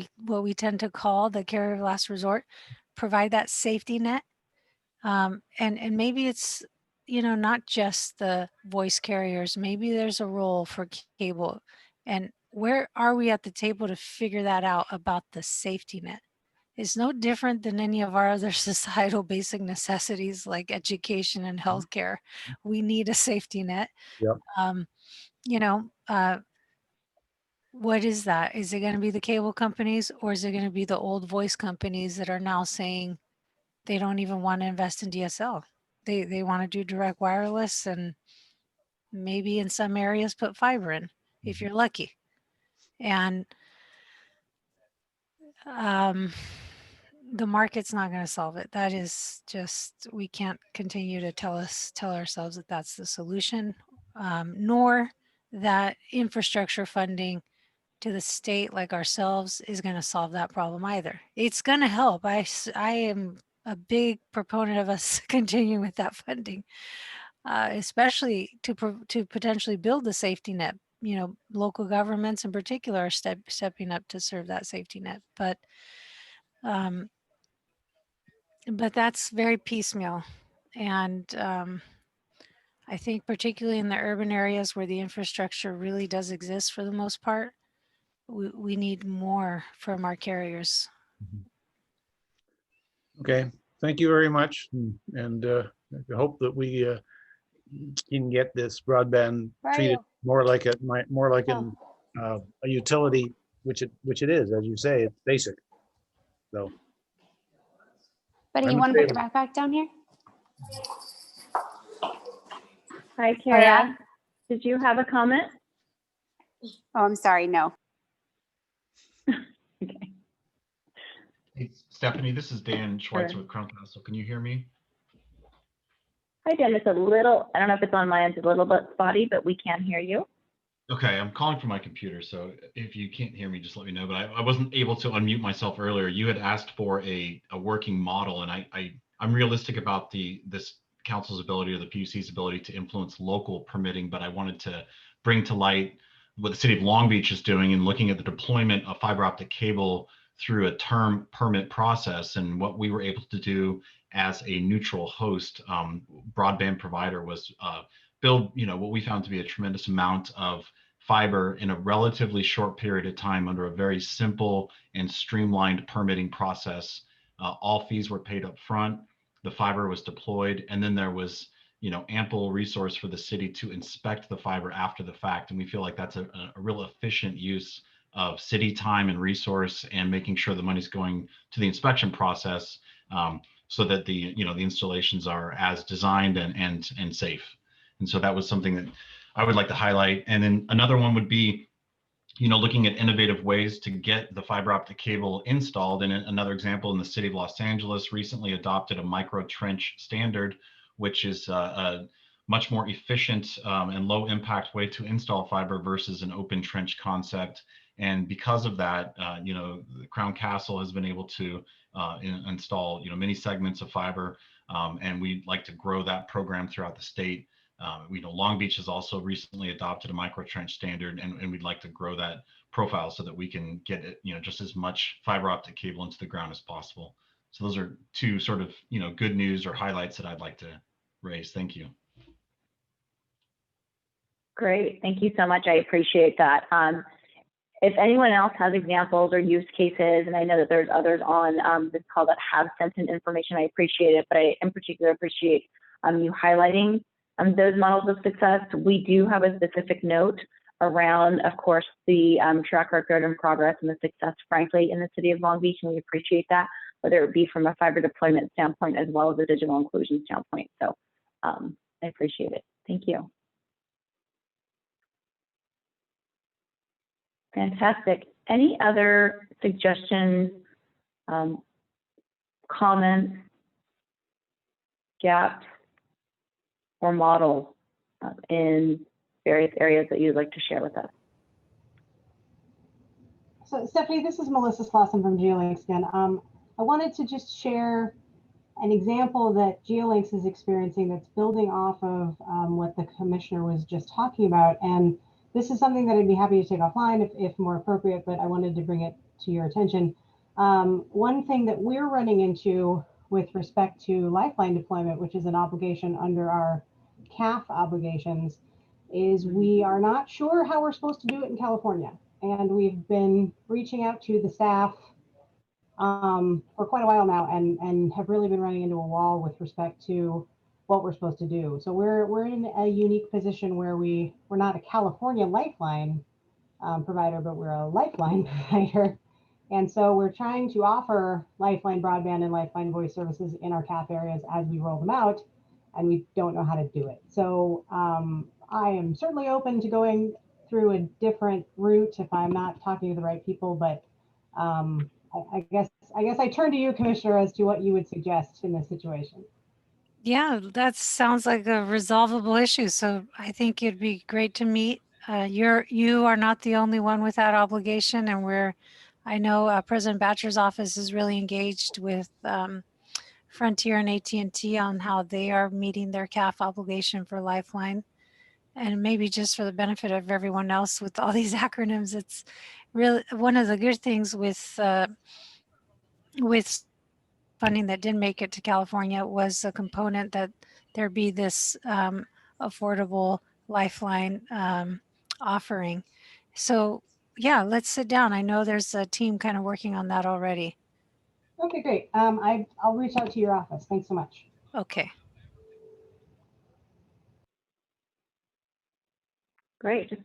we tend to call the carrier of last resort, provide that safety net. And maybe it's, not just the voice carriers. Maybe there's a role for cable. And where are we at the table to figure that out about the safety net? It's no different than any of our other societal basic necessities like education and healthcare. We need a safety net. Yep. What is that? Is it going to be the cable companies, or is it going to be the old voice companies that are now saying they don't even want to invest in DSL? They want to do direct wireless, and maybe in some areas put fiber in if you're lucky. And the market's not going to solve it. That is just, we can't continue to tell ourselves that that's the solution, nor that infrastructure funding to the state like ourselves is going to solve that problem either. It's going to help. I am a big proponent of us continuing with that funding, especially to potentially build the safety net. Local governments in particular are stepping up to serve that safety net, but that's very piecemeal. And I think particularly in the urban areas where the infrastructure really does exist for the most part, we need more from our carriers. Okay, thank you very much. And I hope that we can get this broadband treated more like a utility, which it is, as you say, it's basic. So. Buddy, you want to put your backpack down here? Hi, Kara. Did you have a comment? Oh, I'm sorry. No. Okay. Hey, Stephanie, this is Dan Schweitzer with Crown Castle. Can you hear me? Hi, Dan. It's a little, I don't know if it's on my end, it's a little bit spotty, but we can hear you. Okay, I'm calling from my computer, so if you can't hear me, just let me know. But I wasn't able to unmute myself earlier. You had asked for a working model, and I'm realistic about this council's ability or the PUC's ability to influence local permitting, but I wanted to bring to light what the city of Long Beach is doing and looking at the deployment of fiber optic cable through a term permit process. And what we were able to do as a neutral host broadband provider was build, what we found to be a tremendous amount of fiber in a relatively short period of time under a very simple and streamlined permitting process. All fees were paid up front. The fiber was deployed, and then there was ample resource for the city to inspect the fiber after the fact. And we feel like that's a real efficient use of city time and resource, and making sure the money's going to the inspection process so that the installations are as designed and safe. And so that was something that I would like to highlight. And then another one would be looking at innovative ways to get the fiber optic cable installed. And another example, in the city of Los Angeles recently adopted a micro trench standard, which is a much more efficient and low impact way to install fiber versus an open trench concept. And because of that, the Crown Castle has been able to install many segments of fiber, and we'd like to grow that program throughout the state. Long Beach has also recently adopted a micro trench standard, and we'd like to grow that profile so that we can get it, just as much fiber optic cable into the ground as possible. So those are two sort of, good news or highlights that I'd like to raise. Thank you. Great, thank you so much. I appreciate that. If anyone else has examples or use cases, and I know that there's others on this call that have sent in information, I appreciate it, but I in particular appreciate you highlighting those models of success. We do have a specific note around, of course, the track record and progress and the success, frankly, in the city of Long Beach, and we appreciate that, whether it be from a fiber deployment standpoint as well as a digital inclusion standpoint. So I appreciate it. Thank you. Fantastic. Any other suggestions, comments, gaps, or models in various areas that you'd like to share with us? So Stephanie, this is Melissa Slauson from GeoLinks again. I wanted to just share an example that GeoLinks is experiencing that's building off of what the commissioner was just talking about. And this is something that I'd be happy to take offline if more appropriate, but I wanted to bring it to your attention. One thing that we're running into with respect to Lifeline deployment, which is an obligation under our CAF obligations, is we are not sure how we're supposed to do it in California. And we've been reaching out to the staff for quite a while now, and have really been running into a wall with respect to what we're supposed to do. So we're in a unique position where we're not a California Lifeline provider, but we're a Lifeline provider. And so we're trying to offer Lifeline broadband and Lifeline voice services in our CAF areas as we roll them out, and we don't know how to do it. So I am certainly open to going through a different route if I'm not talking to the right people, but I guess I turn to you, Commissioner, as to what you would suggest in this situation. Yeah, that sounds like a resolvable issue. So I think it'd be great to meet. You are not the only one with that obligation, and I know President Batcher's office is really engaged with Frontier and AT&T on how they are meeting their CAF obligation for Lifeline. And maybe just for the benefit of everyone else with all these acronyms, it's really one of the good things with funding that didn't make it to California was a component that there be this affordable Lifeline offering. So yeah, let's sit down. I know there's a team kind of working on that already. Okay, great. I'll reach out to your office. Thanks so much. Okay. Great. Just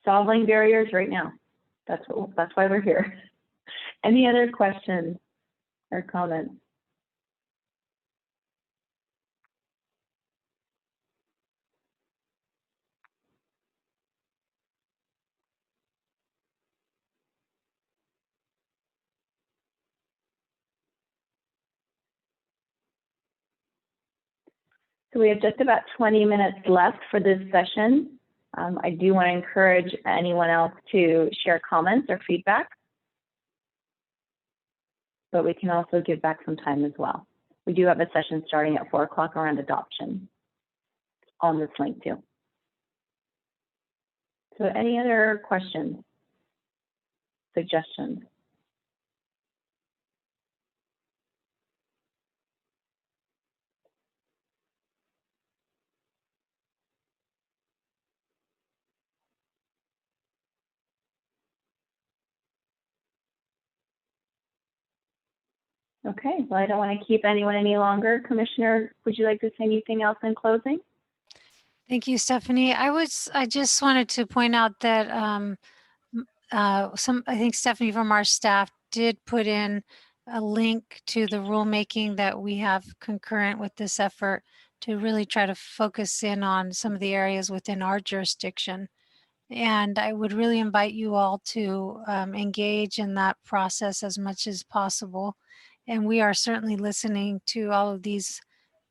solving barriers right now. That's why we're here. Any other questions or comments? So we have just about 20 minutes left for this session. I do want to encourage anyone else to share comments or feedback, but we can also give back some time as well. We do have a session starting at 4 o'clock around adoption on this link too. So any other questions, suggestions? Okay, well, I don't want to keep anyone any longer. Commissioner, would you like to say anything else in closing? Thank you, Stephanie. I just wanted to point out that I think Stephanie from our staff did put in a link to the rulemaking that we have concurrent with this effort to really try to focus in on some of the areas within our jurisdiction. And I would really invite you all to engage in that process as much as possible. And we are certainly listening to all of these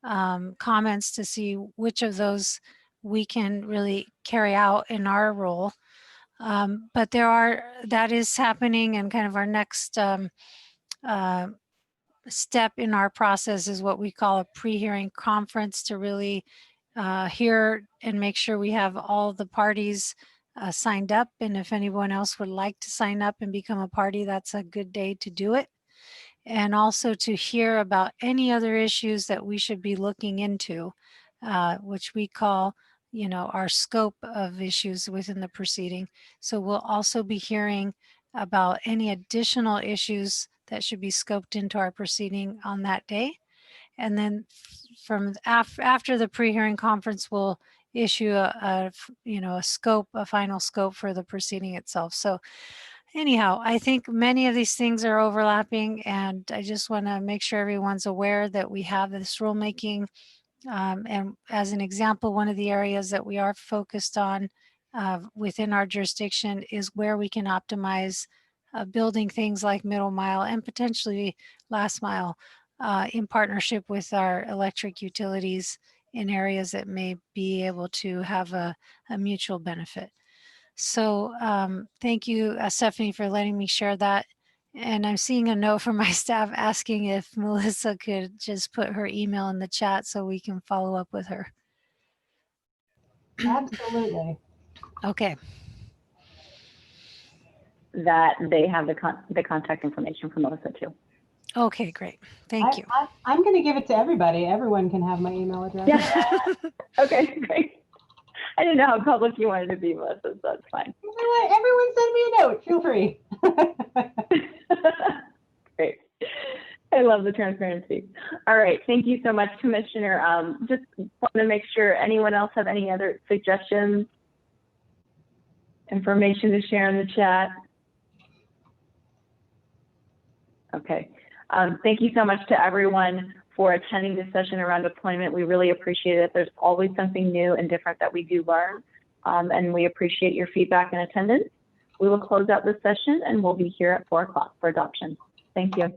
comments to see which of those we can really carry out in our role. But that is happening, and kind of our next step in our process is what we call a pre-hearing conference to really hear and make sure we have all the parties signed up. And if anyone else would like to sign up and become a party, that's a good day to do it. And also to hear about any other issues that we should be looking into, which we call, our scope of issues within the proceeding. So we'll also be hearing about any additional issues that should be scoped into our proceeding on that day. And then from after the pre-hearing conference, we'll issue a final scope for the proceeding itself. So anyhow, I think many of these things are overlapping, and I just want to make sure everyone's aware that we have this rulemaking. And as an example, one of the areas that we are focused on within our jurisdiction is where we can optimize building things like middle mile and potentially last mile in partnership with our electric utilities in areas that may be able to have a mutual benefit. So thank you, Stephanie, for letting me share that. And I'm seeing a note from my staff asking if Melissa could just put her email in the chat so we can follow up with her. Absolutely. Okay. That they have the contact information for Melissa too. Okay, great. Thank you. I'm going to give it to everybody. Everyone can have my email address. Yeah. Okay, great. I didn't know how public you wanted to be, Melissa, so that's fine. Everyone send me a note. Feel free. Great. I love the transparency. All right. Thank you so much, Commissioner. Just want to make sure anyone else have any other suggestions, information to share in the chat. Okay. Thank you so much to everyone for attending this session around deployment. We really appreciate it. There's always something new and different that we do learn, and we appreciate your feedback and attendance. We will close out this session and we'll be here at 4 o'clock for adoption. Thank you.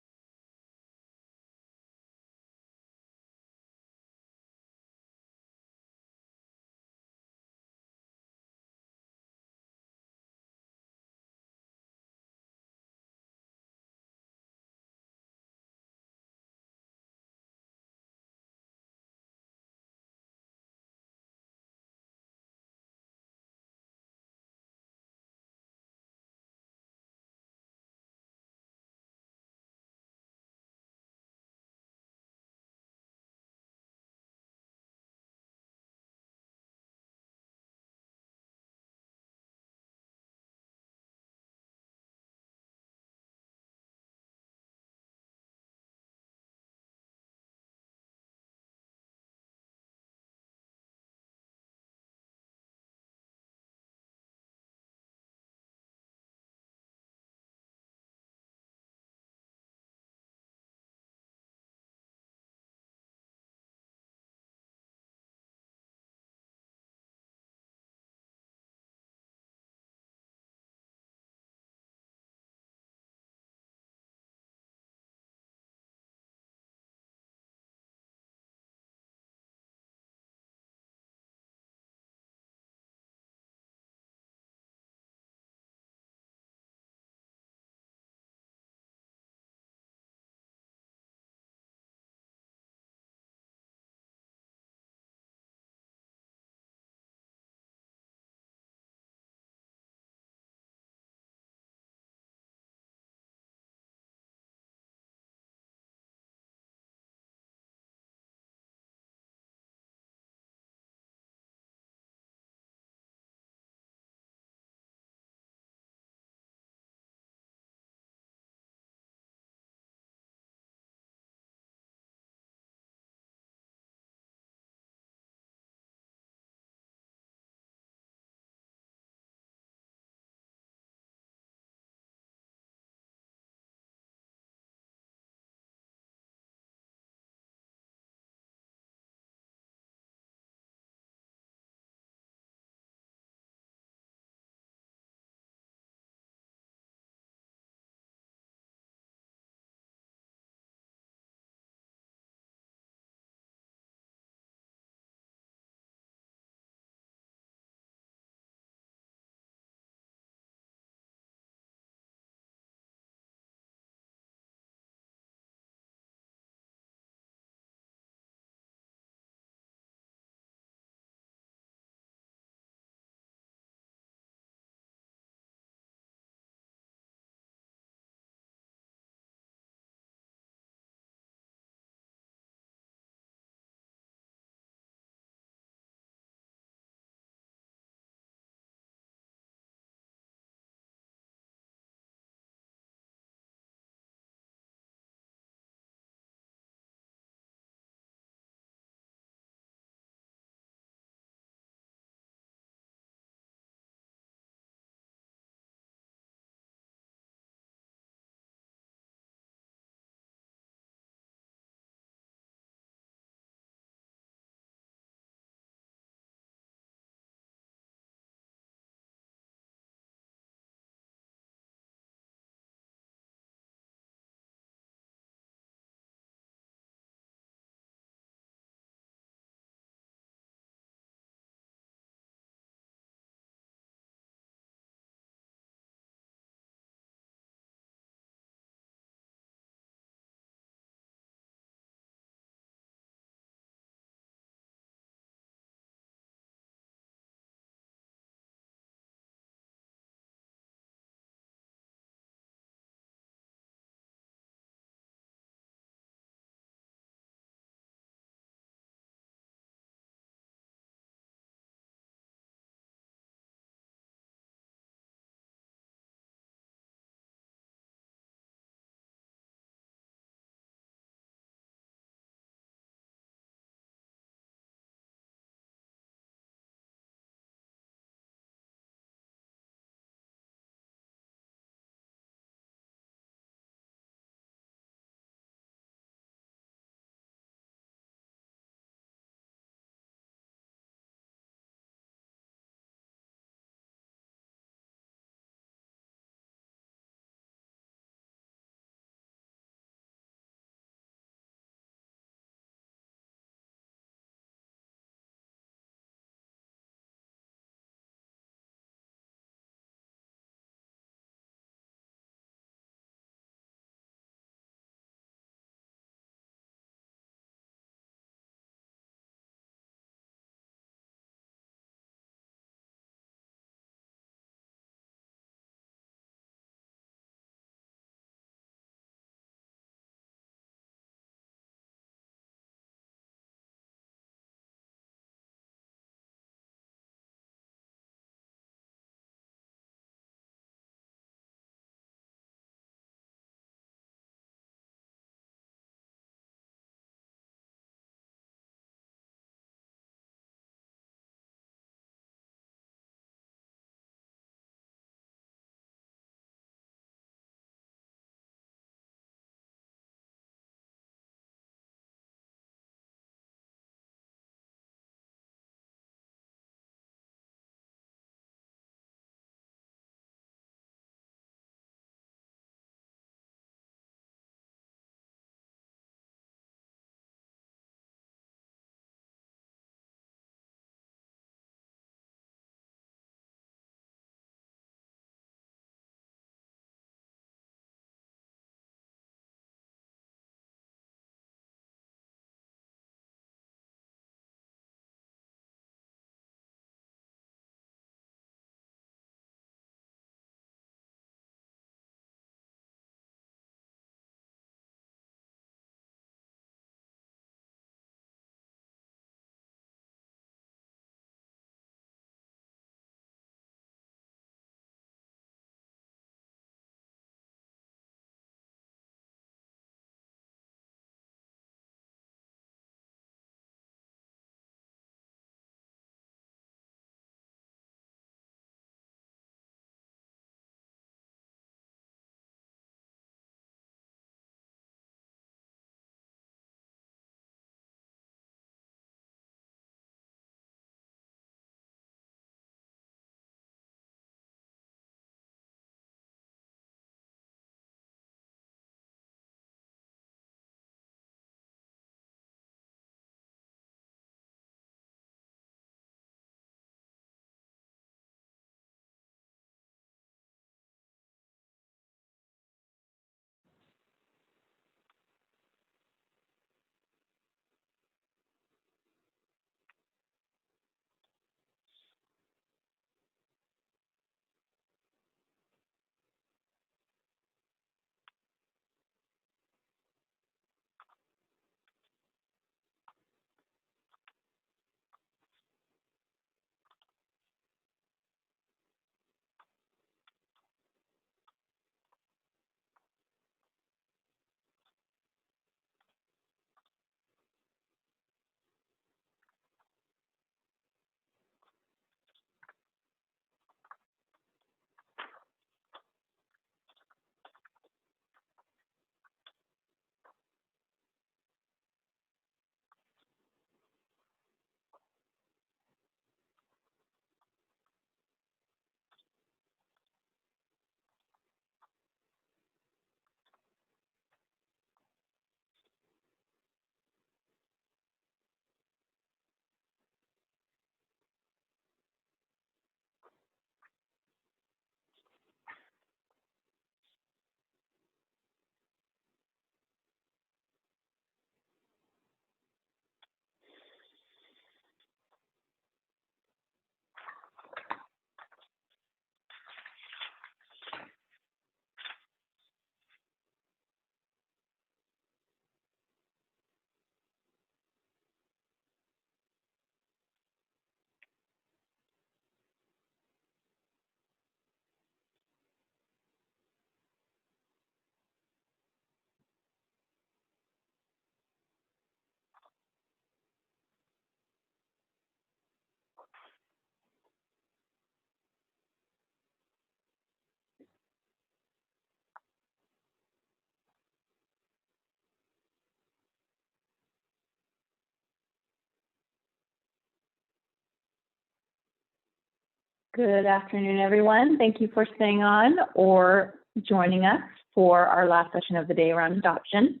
Good afternoon, everyone. Thank you for staying on or joining us for our last session of the day around adoption.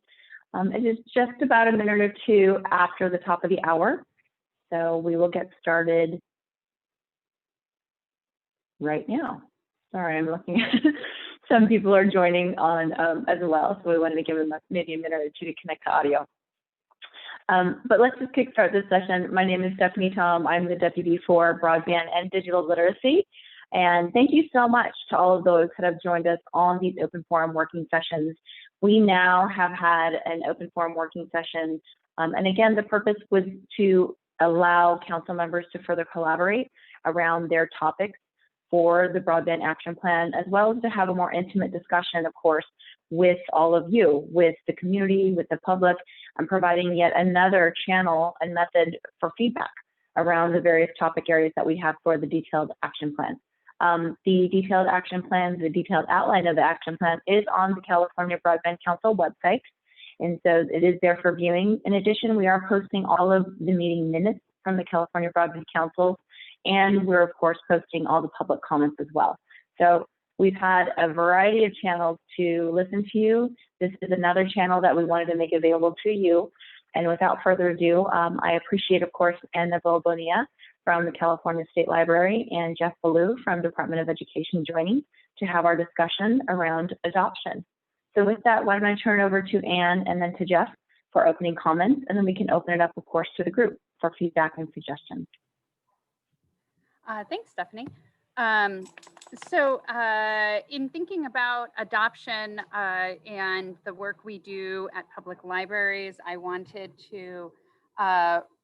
It is just about a minute or two after the top of the hour, so we will get started right now. Sorry, I'm looking at some people are joining on as well, so we wanted to give them maybe a minute or two to connect to audio. But let's just kickstart this session. My name is Stephanie Tom. I'm the Deputy for Broadband and Digital Literacy. And thank you so much to all of those that have joined us on these open forum working sessions. We now have had an open forum working session. And again, the purpose was to allow council members to further collaborate around their topics for the Broadband Action Plan, as well as to have a more intimate discussion, of course, with all of you, with the community, with the public, and providing yet another channel and method for feedback around the various topic areas that we have for the detailed action plan. The detailed action plan, the detailed outline of the action plan is on the California Broadband Council website. And so it is there for viewing. In addition, we are posting all of the meeting minutes from the California Broadband Council, and we're of course posting all the public comments as well. So we've had a variety of channels to listen to you. This is another channel that we wanted to make available to you. And without further ado, I appreciate, of course, Anna Bonilla from the California State Library and Jeff Ballou from Department of Education joining to have our discussion around adoption. So with that, why don't I turn it over to Anne and then to Jeff for opening comments, and then we can open it up, of course, to the group for feedback and suggestions. Thanks, Stephanie. In thinking about adoption and the work we do at public libraries, I wanted to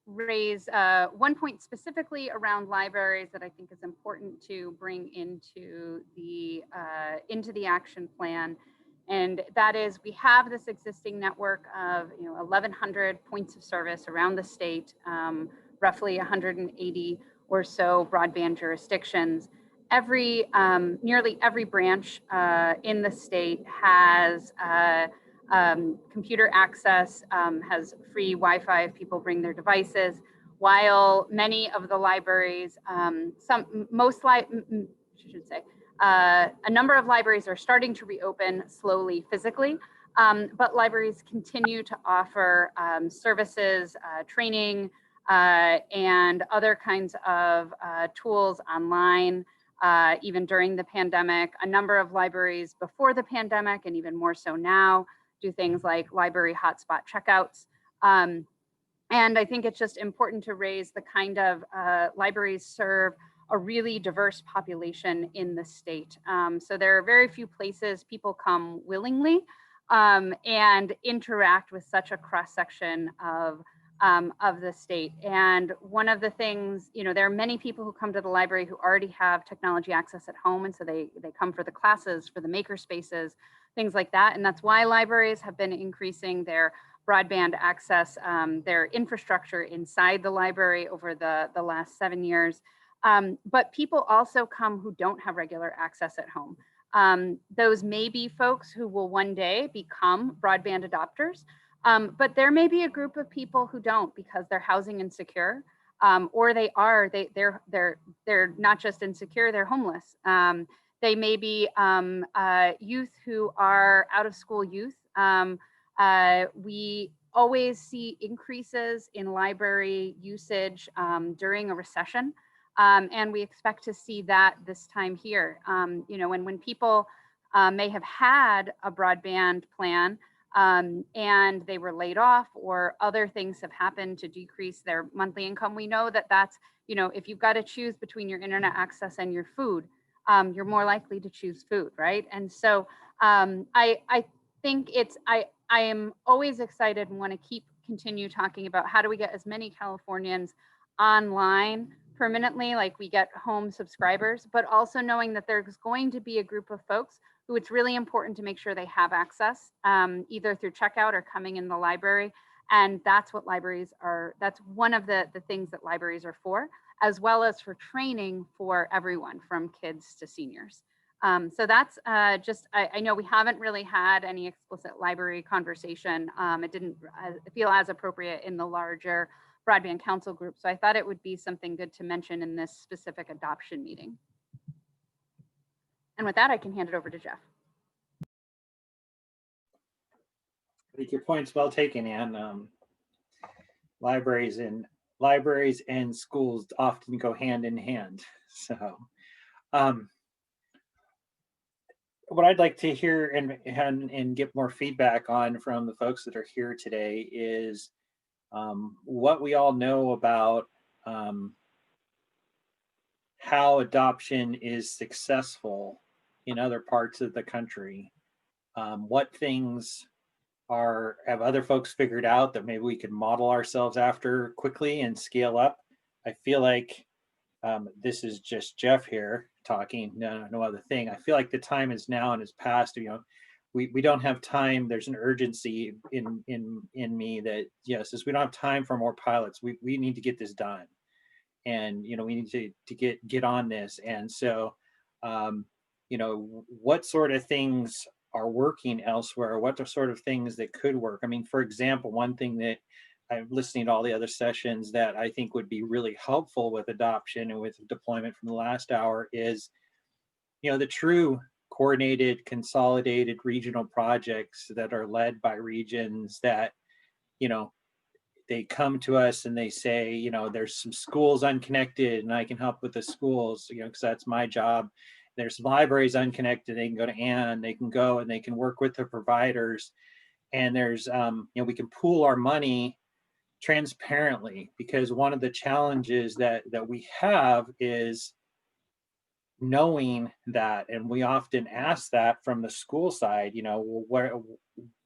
raise one point specifically around libraries that I think is important to bring into the action plan. And that is, we have this existing network of 1,100 points of service around the state, roughly 180 or so broadband jurisdictions. Nearly every branch in the state has computer access, has free Wi-Fi if people bring their devices, while many of the libraries, a number of libraries are starting to reopen slowly physically, but libraries continue to offer services, training, and other kinds of tools online, even during the pandemic. A number of libraries before the pandemic, and even more so now, do things like library hotspot checkouts. And I think it's just important to raise the kind of libraries serve a really diverse population in the state. So there are very few places people come willingly and interact with such a cross-section of the state. And one of the things, there are many people who come to the library who already have technology access at home. And so they come for the classes, for the maker spaces, things like that. And that's why libraries have been increasing their broadband access, their infrastructure inside the library over the last 7 years. But people also come who don't have regular access at home. Those may be folks who will one day become broadband adopters. But there may be a group of people who don't because they're housing insecure, or they're not just insecure, they're homeless. They may be youth who are out of school youth. We always see increases in library usage during a recession, and we expect to see that this time here. When people may have had a broadband plan, and they were laid off or other things have happened to decrease their monthly income, we know that that's, if you've got to choose between your internet access and your food, you're more likely to choose food, right? And so I think I am always excited and want to continue talking about how do we get as many Californians online permanently, like we get home subscribers, but also knowing that there's going to be a group of folks who it's really important to make sure they have access, either through checkout or coming in the library. And that's what libraries are, that's one of the things that libraries are for, as well as for training for everyone from kids to seniors. So that's I know we haven't really had any explicit library conversation. It didn't feel as appropriate in the larger Broadband Council group. So I thought it would be something good to mention in this specific adoption meeting. And with that, I can hand it over to Jeff. I think your point's well taken, Anne. Libraries and schools often go hand in hand. So what I'd like to hear and get more feedback on from the folks that are here today is what we all know about how adoption is successful in other parts of the country. What things have other folks figured out that maybe we could model ourselves after quickly and scale up? I feel like this is just Jeff here talking, no other thing. I feel like the time is now and is past. We don't have time. There's an urgency in me that, since we don't have time for more pilots, we need to get this done. And, we need to get on this. And so, what sort of things are working elsewhere? What are sort of things that could work? I mean, for example, one thing that I'm listening to all the other sessions that I think would be really helpful with adoption and with deployment from the last hour is, the true coordinated, consolidated regional projects that are led by regions that, they come to us and they say, there's some schools unconnected and I can help with the schools, because that's my job. There's libraries unconnected. They can go to Anne, they can go and they can work with the providers. And there's, we can pool our money transparently, because one of the challenges that we have is knowing that, and we often ask that from the school side,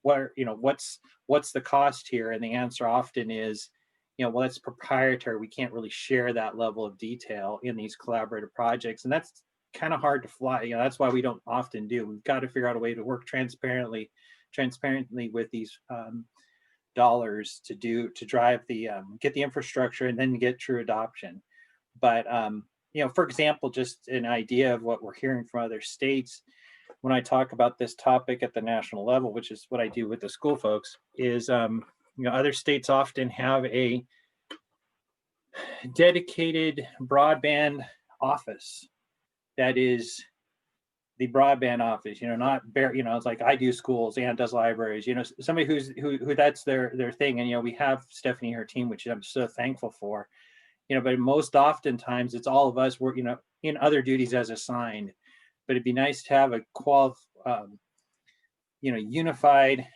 what's the cost here? And the answer often is, well, it's proprietary. We can't really share that level of detail in these collaborative projects. And that's kind of hard to fly. That's why we don't often do. We've got to figure out a way to work transparently with these dollars to drive the get the infrastructure and then get true adoption. But for example, just an idea of what we're hearing from other states when I talk about this topic at the national level, which is what I do with the school folks, is other states often have a dedicated broadband office that is the broadband office, it's like I do schools, Ann does libraries, somebody who that's their thing. And, we have Stephanie, her team, which I'm so thankful for, but most oftentimes it's all of us, we're, in other duties as assigned, but it'd be nice to have a unified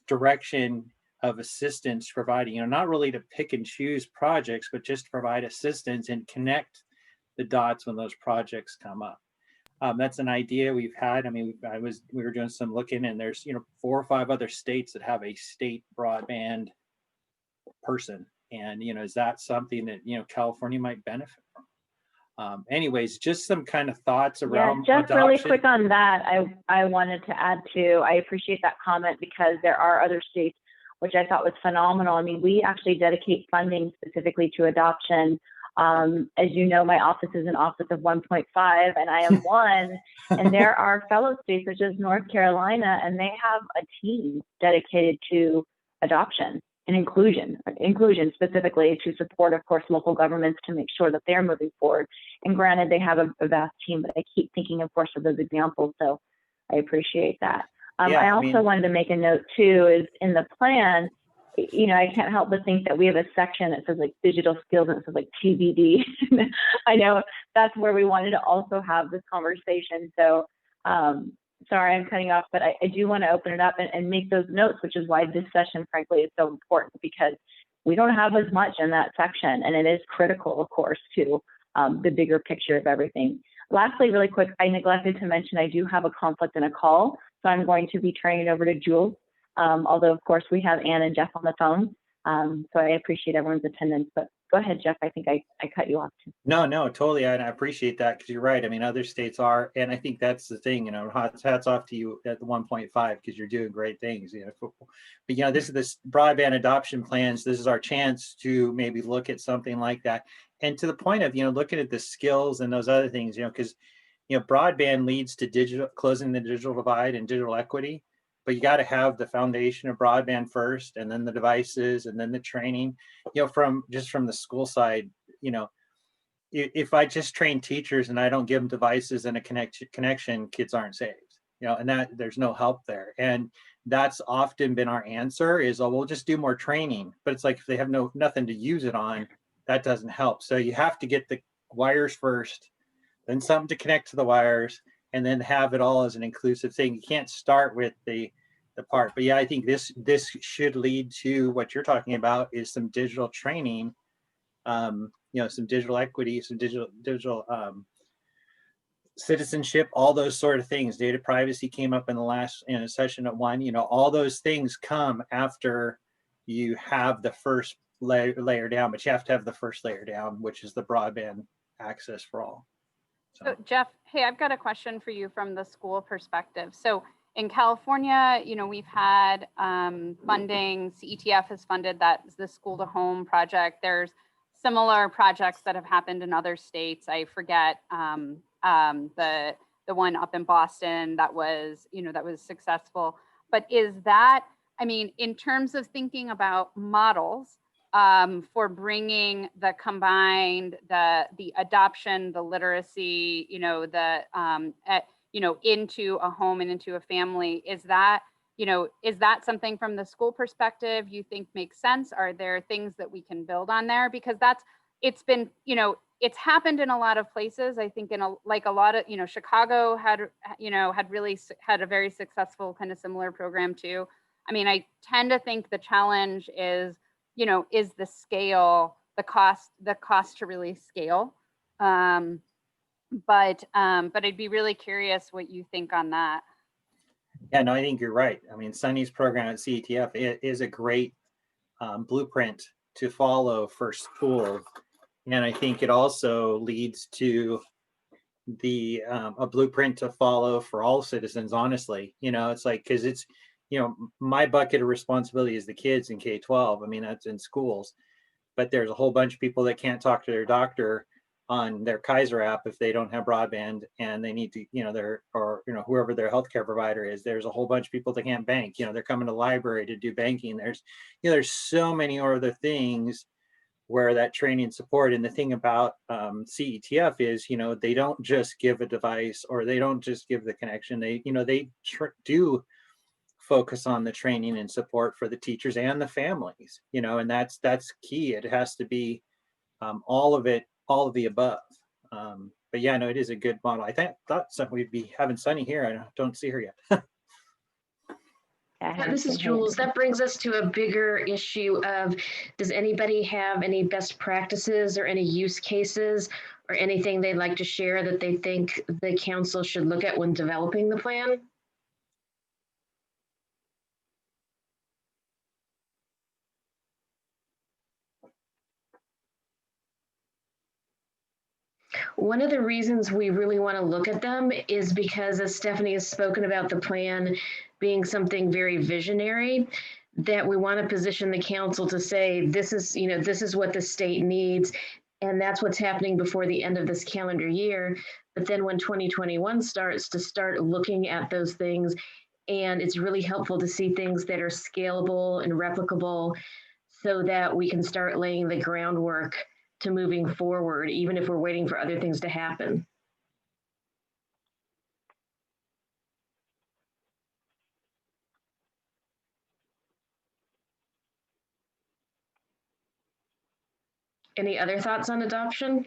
direction of assistance providing, not really to pick and choose projects, but just to provide assistance and connect the dots when those projects come up. That's an idea we've had. I mean, we were doing some looking, and there's 4 or 5 other states that have a state broadband person, and is that something that California might benefit from? Anyways, just some kind of thoughts around just adoption. really quick on that. I wanted to add too. I appreciate that comment, because there are other states, which I thought was phenomenal. I mean, we actually dedicate funding specifically to adoption. As you know, my office is an office of 1.5, and I am one. And there are fellow states such as North Carolina, and they have a team dedicated to adoption and inclusion specifically to support, of course, local governments to make sure that they're moving forward. And granted, they have a vast team, but I keep thinking, of course, of those examples. So I appreciate that. I also wanted to make a note too, is in the plan, I can't help but think that we have a section that says like digital skills and it says like TBD. I know that's where we wanted to also have this conversation. So sorry, I'm cutting off, but I do want to open it up and make those notes, which is why this session, frankly, is so important, because we don't have as much in that section, and it is critical, of course, to the bigger picture of everything. Lastly, really quick, I neglected to mention I do have a conflict in a call, so I'm going to be turning it over to Jules. Although, of course, we have Ann and Jeff on the phone. So I appreciate everyone's attendance. But go ahead, Jeff. I think I cut you off too. No, totally. And I appreciate that, because you're right. I mean, other states are. And I think that's the thing, hats off to you at the 1.5, because you're doing great things. But, this is this broadband adoption plans. This is our chance to maybe look at something like that. And to the point of, looking at the skills and those other things, because, broadband leads to closing the digital divide and digital equity. But you got to have the foundation of broadband first, and then the devices, and then the training. From the school side, if I just train teachers and I don't give them devices and a connection, kids aren't saved, and that there's no help there. And that's often been our answer is, oh, we'll just do more training. But it's like, if they have nothing to use it on, that doesn't help. So you have to get the wires first, then something to connect to the wires, and then have it all as an inclusive thing. You can't start with the part. But yeah, I think this should lead to what you're talking about, is some digital training, some digital equity, some digital citizenship, all those sort of things. Data privacy came up in the last session at one. All those things come after you have the first layer down, but you have to have the first layer down, which is the broadband access for all. So Jeff, hey, I've got a question for you from the school perspective. So in California, we've had funding. CETF has funded the school to home project. There's similar projects that have happened in other states. I forget the one up in Boston that was successful. But is that, in terms of thinking about models for bringing the combined, the adoption, the literacy, into a home and into a family, is that something from the school perspective you think makes sense? Are there things that we can build on there? Because it's been, it's happened in a lot of places. I think a lot of, Chicago had a very successful kind of similar program too. I tend to think the challenge is the scale, the cost to really scale. But I'd be really curious what you think on that. Yeah, no, I think you're right. Sunny's program at CETF is a great blueprint to follow for school. And I think it also leads to a blueprint to follow for all citizens, honestly. It's like, because it's, my bucket of responsibility is the kids in K-12. That's in schools. But there's a whole bunch of people that can't talk to their doctor on their Kaiser app if they don't have broadband, and they need to, whoever their healthcare provider is. There's a whole bunch of people that can't bank. They're coming to the library to do banking. There's so many other things where that training support. And the thing about CETF is, they don't just give a device, or they don't just give the connection. They, do focus on the training and support for the teachers and the families, and that's key. It has to be all of it, all of the above. But yeah, no, it is a good model. I thought we'd be having Sunny here. I don't see her yet. This is Jules. That brings us to a bigger issue of, does anybody have any best practices or any use cases or anything they'd like to share that they think the council should look at when developing the plan? One of the reasons we really want to look at them is because, as Stephanie has spoken about the plan being something very visionary, that we want to position the council to say, this is what the state needs, and that's what's happening before the end of this calendar year. But then when 2021 starts, to start looking at those things, and it's really helpful to see things that are scalable and replicable so that we can start laying the groundwork to moving forward, even if we're waiting for other things to happen. Any other thoughts on adoption?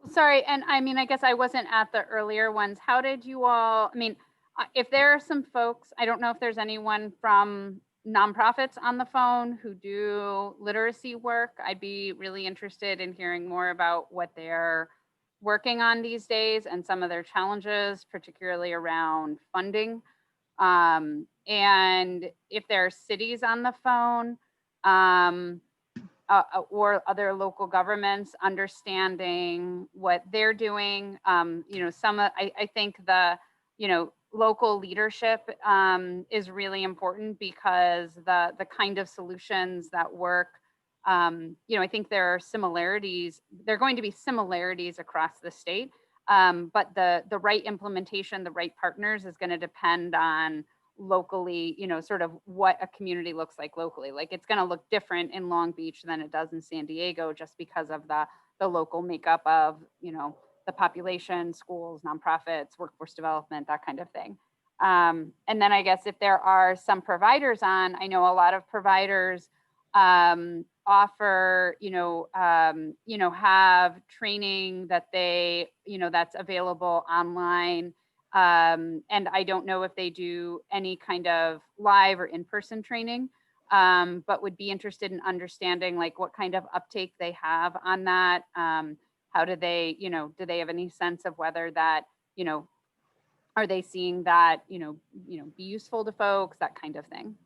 Sorry, and I guess I wasn't at the earlier ones. How did you all, if there are some folks, I don't know if there's anyone from nonprofits on the phone who do literacy work. I'd be really interested in hearing more about what they're working on these days and some of their challenges, particularly around funding. And if there are cities on the phone or other local governments, understanding what they're doing. I think the, local leadership is really important, because the kind of solutions that work, I think there are similarities. There are going to be similarities across the state, but the right implementation, the right partners is going to depend on locally, sort of what a community looks like locally. Like it's going to look different in Long Beach than it does in San Diego, just because of the local makeup of, the population, schools, nonprofits, workforce development, that kind of thing. And then I guess if there are some providers on, I know a lot of providers offer, have training that they, that's available online. And I don't know if they do any kind of live or in-person training, but would be interested in understanding like what kind of uptake they have on that. How do they, do they have any sense of whether that, are they seeing that, be useful to folks, that kind of thing.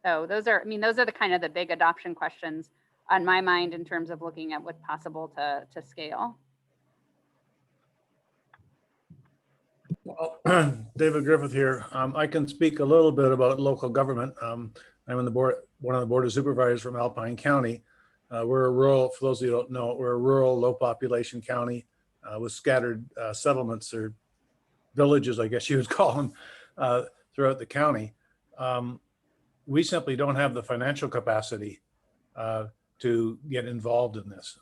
So those are the kind of the big adoption questions on my mind in terms of looking at what's possible to scale. Well, David Griffith here. I can speak a little bit about local government. I'm on the board, one of the board of supervisors from Alpine County. We're a rural, for those of you who don't know, we're a rural, low population county with scattered settlements or villages, I guess you would call them, throughout the county. We simply don't have the financial capacity to get involved in this.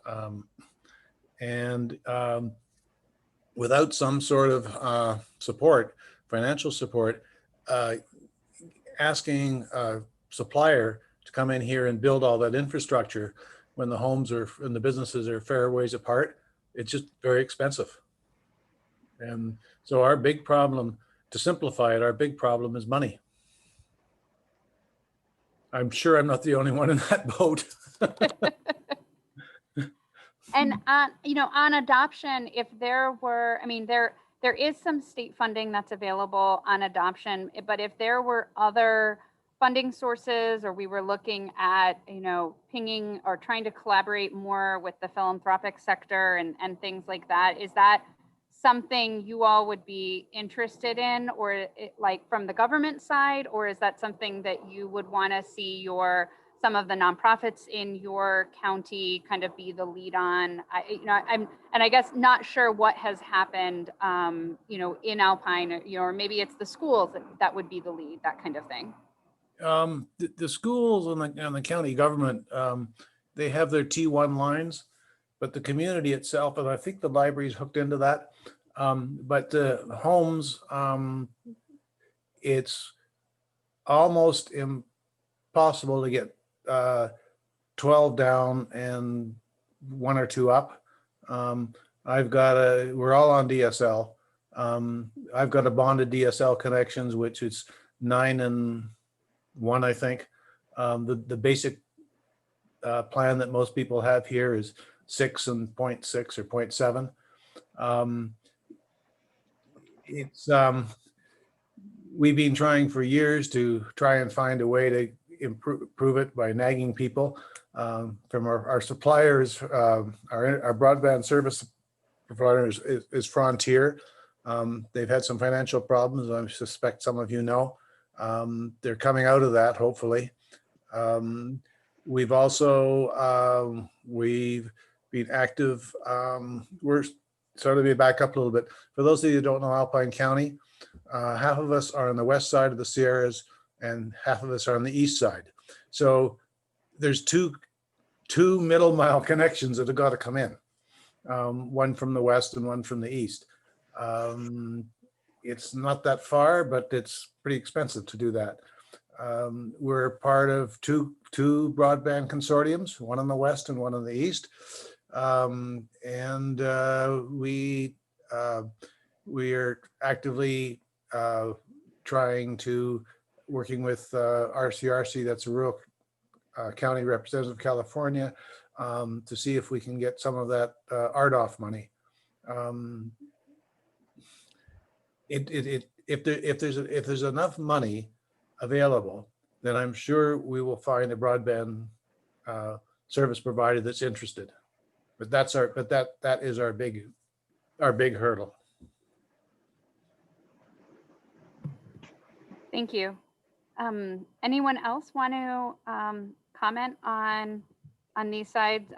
Without some sort of support, financial support, asking a supplier to come in here and build all that infrastructure when the homes are and the businesses are fair ways apart, it's just very expensive. And so our big problem, to simplify it, our big problem is money. I'm sure I'm not the only one in that boat. And on adoption, if there were, there is some state funding that's available on adoption, but if there were other funding sources, or we were looking at, pinging or trying to collaborate more with the philanthropic sector and things like that, is that something you all would be interested in, or like from the government side, or is that something that you would want to see some of the nonprofits in your county kind of be the lead on? I guess not sure what has happened, in Alpine, or maybe it's the schools that would be the lead, that kind of thing. The schools and the county government, they have their T1 lines, but the community itself, and I think the library's hooked into that. But the homes, it's almost impossible to get 12 down and 1 or 2 up. We're all on DSL. I've got a bonded DSL connections, which is 9 and 1, I think. The basic plan that most people have here is 6 and 0.6 or 0.7. We've been trying for years to try and find a way to improve it by nagging people from our suppliers. Our broadband service providers is Frontier. They've had some financial problems, I suspect some of you know. They're coming out of that, hopefully. We've also, we've been active. We're sort of back up a little bit. For those of you who don't know Alpine County, half of us are on the west side of the Sierras and half of us are on the east side. So there's two middle mile connections that have got to come in, one from the west and one from the east. It's not that far, but it's pretty expensive to do that. We're part of two broadband consortiums, one on the west and one on the east. We are actively trying to working with RCRC, that's a rural county representative of California, to see if we can get some of that RDOF money. If there's enough money available, then I'm sure we will find a broadband service provider that's interested. But that is our big hurdle. Thank you. Anyone else want to comment on these sides,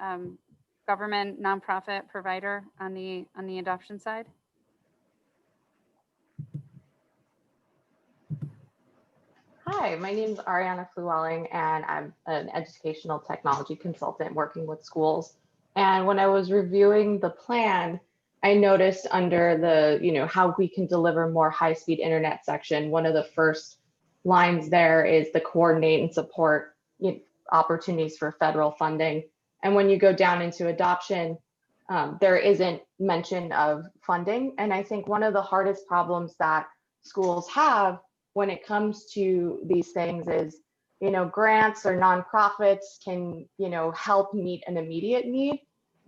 government, nonprofit, provider on the adoption side? Hi, my name is Ariana Flewelling, and I'm an educational technology consultant working with schools. And when I was reviewing the plan, I noticed under the, how we can deliver more high-speed internet section, one of the first lines there is the coordinate and support opportunities for federal funding. And when you go down into adoption, there isn't mention of funding. And I think one of the hardest problems that schools have when it comes to these things is, grants or nonprofits can, help meet an immediate need,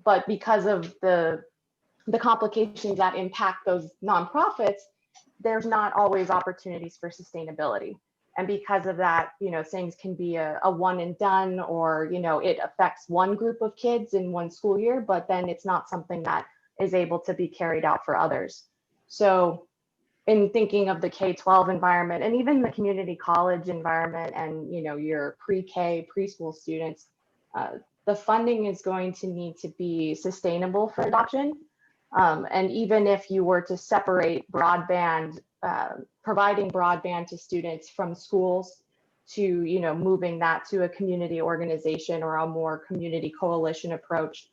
but because of the complications that impact those nonprofits, there's not always opportunities for sustainability. And because of that, things can be a one and done, or, it affects one group of kids in one school year, but then it's not something that is able to be carried out for others. So in thinking of the K-12 environment and even the community college environment and, your pre-K, preschool students, the funding is going to need to be sustainable for adoption. And even if you were to separate broadband, providing broadband to students from schools to, moving that to a community organization or a more community coalition approach,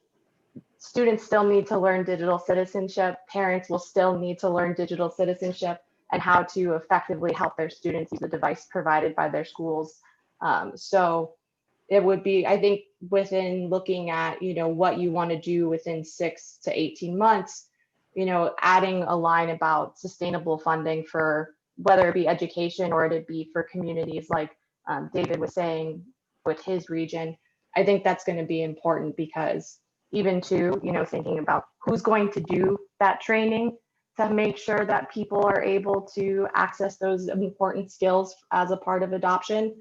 students still need to learn digital citizenship. Parents will still need to learn digital citizenship and how to effectively help their students use the device provided by their schools. So it would be, I think, within looking at, what you want to do within 6 to 18 months, adding a line about sustainable funding for whether it be education or it be for communities like David was saying with his region. I think that's going to be important because even too, thinking about who's going to do that training to make sure that people are able to access those important skills as a part of adoption,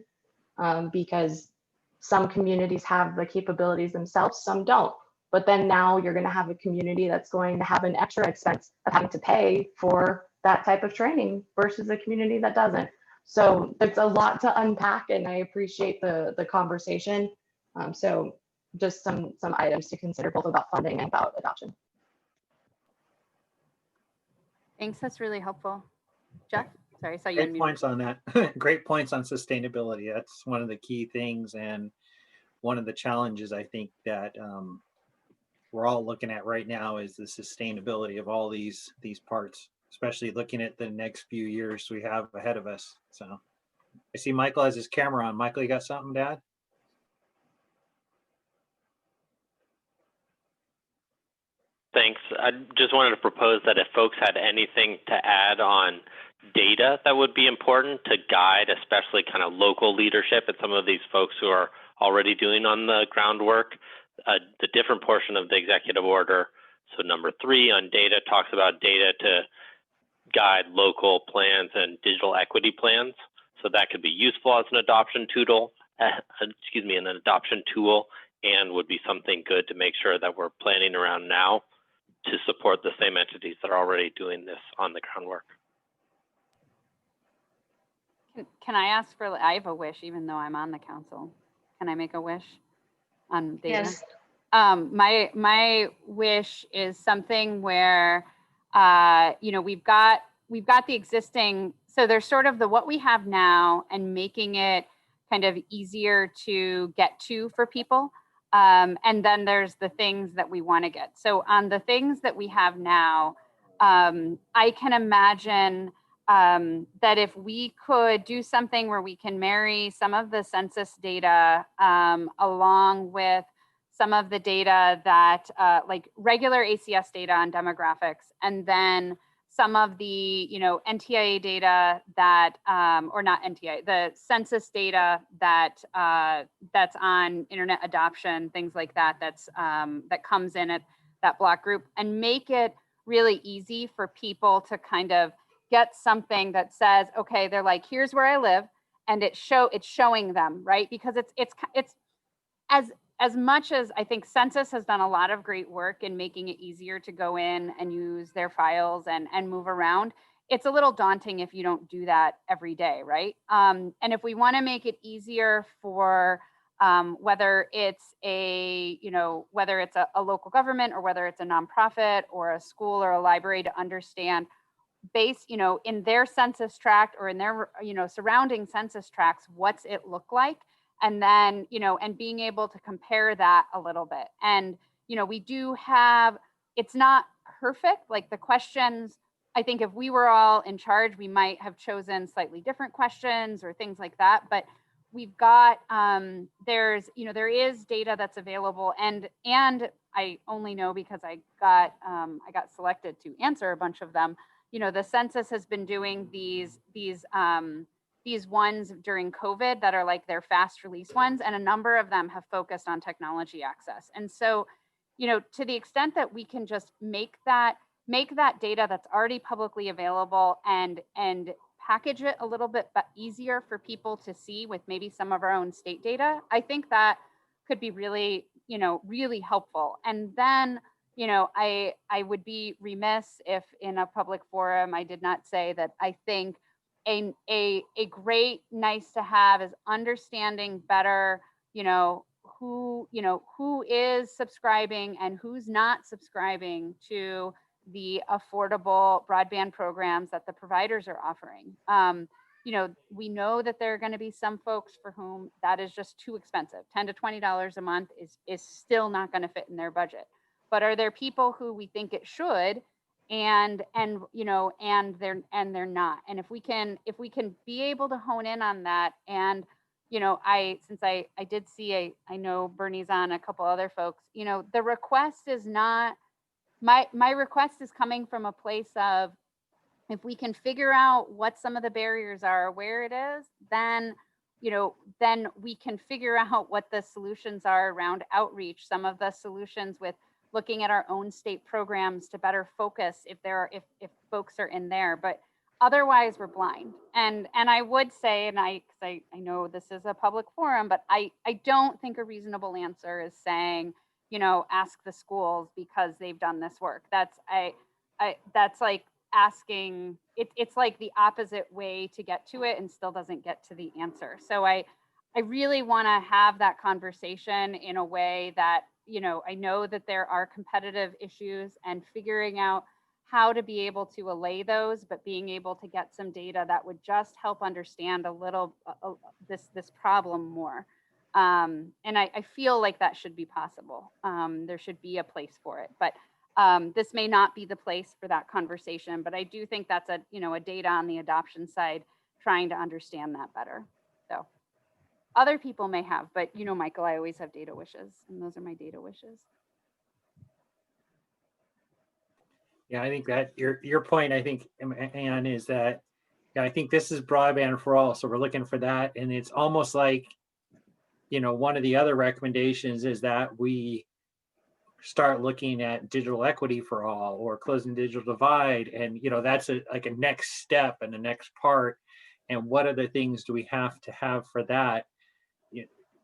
because some communities have the capabilities themselves, some don't. But then now you're going to have a community that's going to have an extra expense of having to pay for that type of training versus a community that doesn't. So it's a lot to unpack, and I appreciate the conversation. So just some items to consider both about funding and about adoption. Thanks, that's really helpful. Jeff, sorry, I saw you. Great points on that. Great points on sustainability. That's one of the key things and one of the challenges I think that we're all looking at right now is the sustainability of all these parts, especially looking at the next few years we have ahead of us. So I see Michael has his camera on. Michael, you got something to add? Thanks. I just wanted to propose that if folks had anything to add on data that would be important to guide, especially kind of local leadership and some of these folks who are already doing on the groundwork, the different portion of the executive order. So number 3 on data talks about data to guide local plans and digital equity plans. So that could be useful as an adoption tool, an adoption tool, and would be something good to make sure that we're planning around now to support the same entities that are already doing this on the groundwork. Can I ask for, I have a wish, even though I'm on the council. Can I make a wish on data? Yes. My wish is something where, we've got the existing, so there's sort of the what we have now and making it kind of easier to get to for people. And then there's the things that we want to get. So on the things that we have now, I can imagine that if we could do something where we can marry some of the census data along with some of the data that like regular ACS data on demographics, and then some of the NTIA data that or not NTIA, the census data that that's on internet adoption, things like that, that comes in at that block group, and make it really easy for people to kind of get something that says, okay, they're like, here's where I live, and it's showing them, right? Because it's as much as I think Census has done a lot of great work in making it easier to go in and use their files and move around, it's a little daunting if you don't do that every day, right? And if we want to make it easier for whether it's a local government or whether it's a nonprofit or a school or a library to understand base, in their census tract or in their, surrounding census tracts, what's it look like? And then, and being able to compare that a little bit. And, we do have, it's not perfect, like the questions, I think if we were all in charge, we might have chosen slightly different questions or things like that. But we've got, there is data that's available, and I only know because I got selected to answer a bunch of them. The census has been doing these ones during COVID that are like their fast release ones, and a number of them have focused on technology access. And so, to the extent that we can just make that data that's already publicly available and package it a little bit easier for people to see with maybe some of our own state data, I think that could be really, really helpful. And then, I would be remiss if in a public forum I did not say that I think a great nice to have is understanding better, who is subscribing and who's not subscribing to the affordable broadband programs that the providers are offering. We know that there are going to be some folks for whom that is just too expensive. $10 to $20 a month is still not going to fit in their budget. But are there people who we think it should, and they're not? And if we can be able to hone in on that, and since I did see I know Bernie's on, a couple other folks, the request is not, my request is coming from a place of, if we can figure out what some of the barriers are, where it is, then we can figure out what the solutions are around outreach, some of the solutions with looking at our own state programs to better focus if folks are in there. But otherwise we're blind. And I would say, and I know this is a public forum, but I don't think a reasonable answer is saying, ask the schools because they've done this work. That's like asking, it's like the opposite way to get to it and still doesn't get to the answer. So I really want to have that conversation in a way that, I know that there are competitive issues, and figuring out how to be able to allay those, but being able to get some data that would just help understand a little this problem more. And I feel like that should be possible. There should be a place for it, but this may not be the place for that conversation. But I do think that's a data on the adoption side, trying to understand that better. So other people may have, but Michael, I always have data wishes, and those are my data wishes. Yeah, I think that your point, I think, Ann, is that I think this is broadband for all. So we're looking for that. And it's almost like, one of the other recommendations is that we start looking at digital equity for all, or closing digital divide. And, that's like a next step and the next part. And what other things do we have to have for that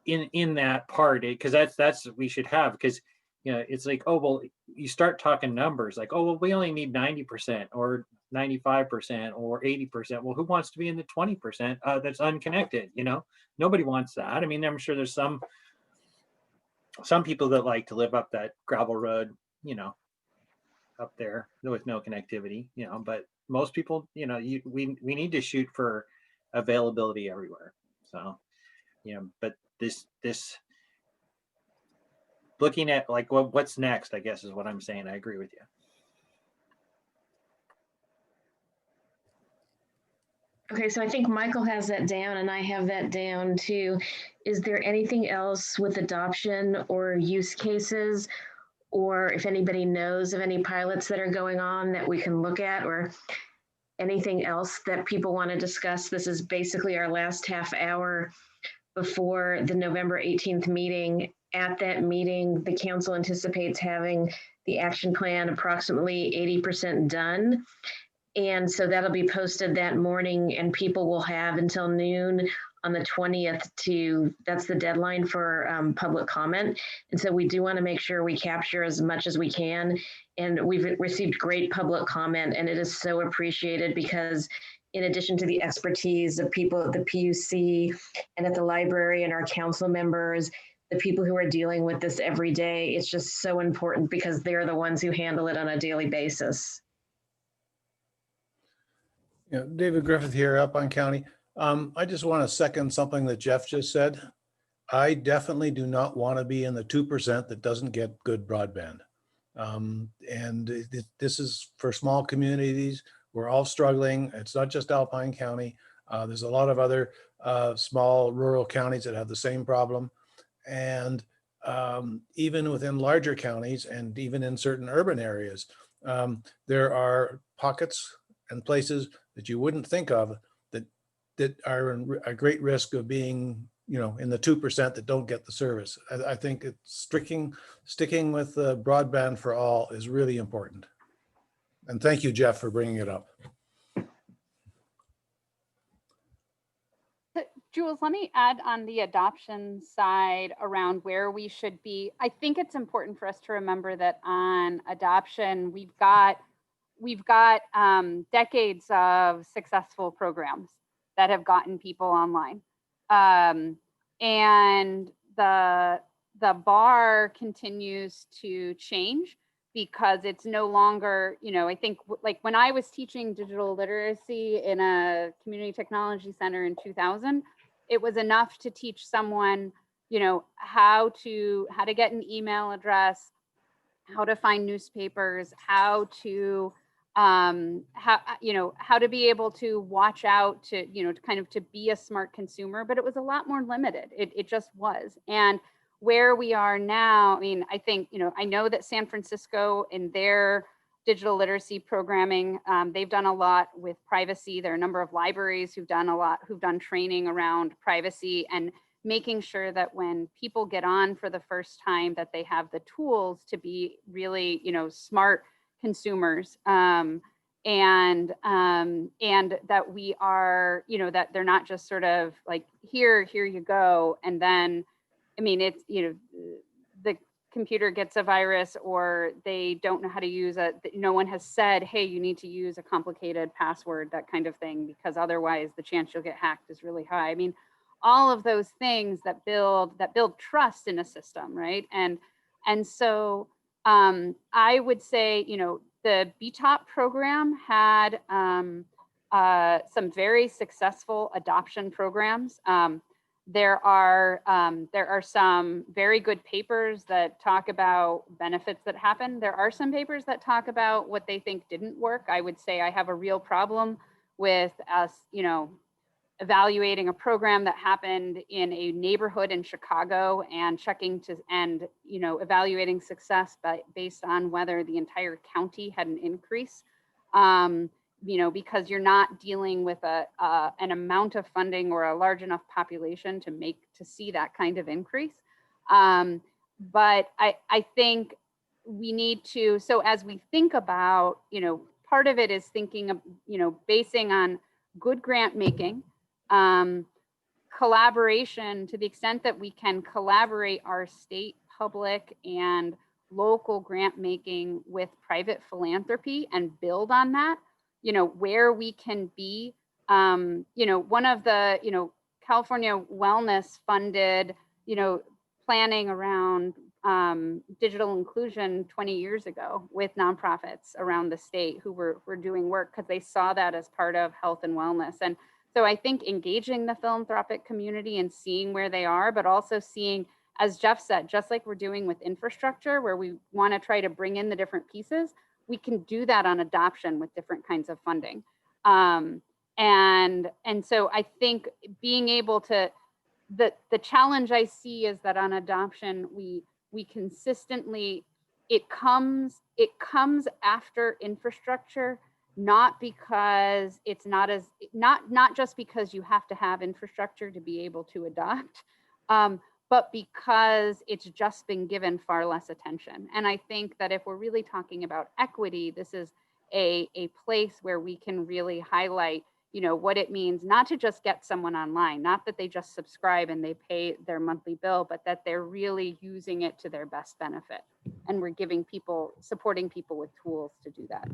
in that part? Because that's what we should have. Because it's like, oh, well, you start talking numbers like, oh, well, we only need 90% or 95% or 80%. Well, who wants to be in the 20% that's unconnected? Nobody wants that. I mean, I'm sure there's some people that like to live up that gravel road, up there with no connectivity, but most people, we need to shoot for availability everywhere. So, but this looking at like what's next, I guess is what I'm saying. I agree with you. Okay, so I think Michael has that down and I have that down too. Is there anything else with adoption or use cases, or if anybody knows of any pilots that are going on that we can look at, or anything else that people want to discuss? This is basically our last half hour before the November 18th meeting. At that meeting, the council anticipates having the action plan approximately 80% done. And so that'll be posted that morning, and people will have until noon on the 20th that's the deadline for public comment. And so we do want to make sure we capture as much as we can. And we've received great public comment, and it is so appreciated, because in addition to the expertise of people at the PUC and at the library and our council members, the people who are dealing with this every day, it's just so important because they're the ones who handle it on a daily basis. Yeah, David Griffith here, Alpine County. I just want to second something that Jeff just said. I definitely do not want to be in the 2% that doesn't get good broadband. This is for small communities. We're all struggling. It's not just Alpine County. There's a lot of other small rural counties that have the same problem. And even within larger counties and even in certain urban areas, there are pockets and places that you wouldn't think of that are a great risk of being, in the 2% that don't get the service. I think it's sticking with broadband for all is really important. And thank you, Jeff, for bringing it up. Jules, let me add on the adoption side around where we should be. I think it's important for us to remember that on adoption, we've got decades of successful programs that have gotten people online. And the bar continues to change because it's no longer, I think like when I was teaching digital literacy in a community technology center in 2000, it was enough to teach someone, how to get an email address, how to find newspapers, how to be able to watch out to, to be a smart consumer, but it was a lot more limited. It just was. And where we are now, I think, I know that San Francisco in their digital literacy programming, they've done a lot with privacy. There are a number of libraries who've done training around privacy and making sure that when people get on for the first time that they have the tools to be really, smart consumers, and that we are, that they're not just sort of like, here you go. And then, it's, the computer gets a virus or they don't know how to use it. No one has said, hey, you need to use a complicated password, that kind of thing, because otherwise the chance you'll get hacked is really high. All of those things that build trust in a system, right? And so I would say, the BTOP program had some very successful adoption programs. There are some very good papers that talk about benefits that happen. There are some papers that talk about what they think didn't work. I would say I have a real problem with us, evaluating a program that happened in a neighborhood in Chicago and evaluating success based on whether the entire county had an increase. Because you're not dealing with an amount of funding or a large enough population to see that kind of increase. But I think we need to, so as we think about, part of it is thinking of, basing on good grant making, collaboration to the extent that we can collaborate our state, public, and local grant making with private philanthropy and build on that, where we can be, one of the, California Wellness funded, planning around digital inclusion 20 years ago with nonprofits around the state who were doing work because they saw that as part of health and wellness. And so I think engaging the philanthropic community and seeing where they are, but also seeing, as Jeff said, just like we're doing with infrastructure, where we want to try to bring in the different pieces, we can do that on adoption with different kinds of funding. And so I think being able to, the challenge I see is that on adoption, we consistently, it comes after infrastructure, not because it's not just because you have to have infrastructure to be able to adopt, but because it's just been given far less attention. And I think that if we're really talking about equity, this is a place where we can really highlight, what it means not to just get someone online, not that they just subscribe and they pay their monthly bill, but that they're really using it to their best benefit. And we're supporting people with tools to do that.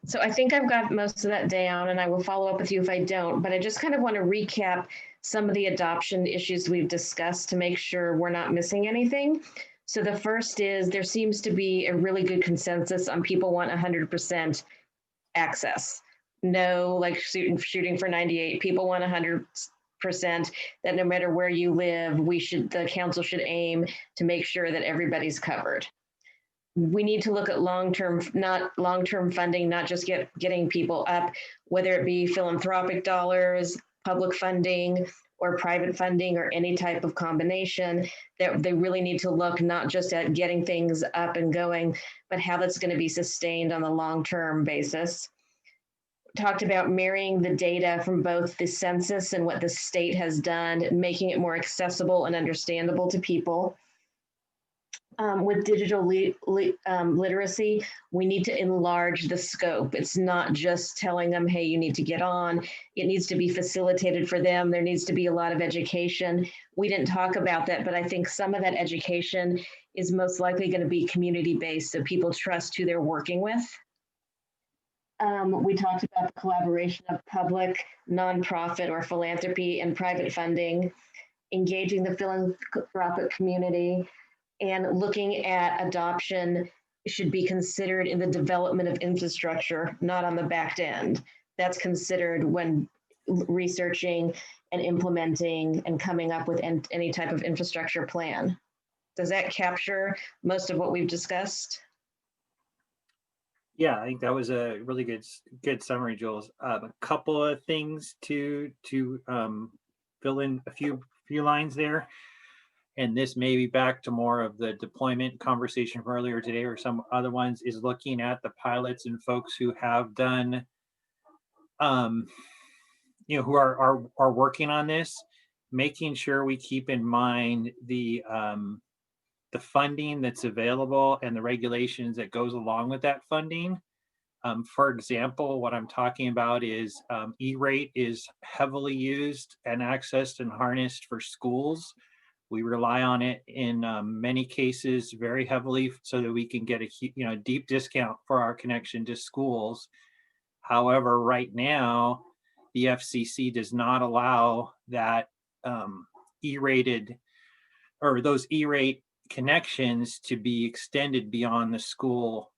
So I think I've got most of that down, and I will follow up with you if I don't, but I just kind of want to recap some of the adoption issues we've discussed to make sure we're not missing anything. So the first is there seems to be a really good consensus on people want 100% access. know, like shooting for 98. People want 100%, that no matter where you live, the council should aim to make sure that everybody's covered. We need to look at long-term funding, not just getting people up, whether it be philanthropic dollars, public funding, or private funding, or any type of combination. That they really need to look not just at getting things up and going, but how that's going to be sustained on the long-term basis. Talked about marrying the data from both the census and what the state has done, making it more accessible and understandable to people. With digital literacy, we need to enlarge the scope. It's not just telling them, hey, you need to get on. It needs to be facilitated for them. There needs to be a lot of education. We didn't talk about that, but I think some of that education is most likely going to be community-based, so people trust who they're working with. We talked about the collaboration of public, nonprofit, or philanthropy and private funding, engaging the philanthropic community, and looking at adoption should be considered in the development of infrastructure, not on the back end. That's considered when researching and implementing and coming up with any type of infrastructure plan. Does that capture most of what we've discussed? Yeah, I think that was a really good summary, Jules. A couple of things to fill in a few lines there. And this may be back to more of the deployment conversation from earlier today, or some other ones, is looking at the pilots and folks who have done, who are working on this, making sure we keep in mind the funding that's available and the regulations that goes along with that funding. For example, what I'm talking about is E-rate is heavily used and accessed and harnessed for schools. We rely on it in many cases very heavily so that we can get a deep discount for our connection to schools. However, right now, the FCC does not allow that E-rated or those E-rate connections to be extended beyond the school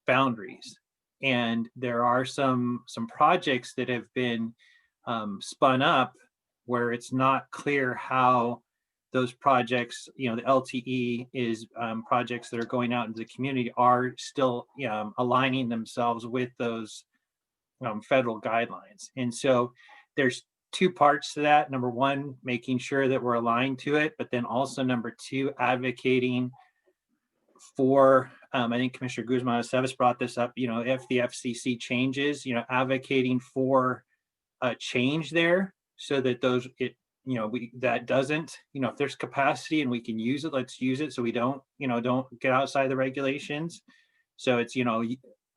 boundaries. And there are some projects that have been spun up where it's not clear how those projects, the LTE is projects that are going out into the community are still aligning themselves with those federal guidelines. And so there's two parts to that. Number one, making sure that we're aligned to it, but then also number two, advocating for, I think Commissioner Guzman-Aceves brought this up, if the FCC changes, advocating for a change there so that that doesn't, if there's capacity and we can use it, let's use it so we don't get outside the regulations. So it's,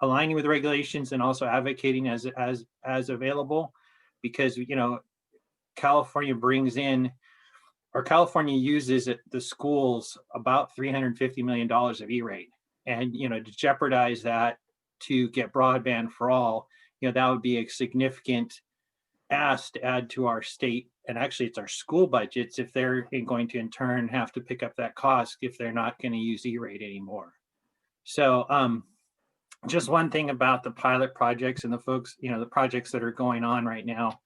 aligning with the regulations and also advocating as available, because, California brings in, or California uses at the schools about $350 million of E-rate. And, to jeopardize that to get broadband for all, that would be a significant ask to add to our state, and actually it's our school budgets if they're going to in turn have to pick up that cost if they're not going to use E-rate anymore. So just one thing about the pilot projects and the folks, the projects that are going on right now,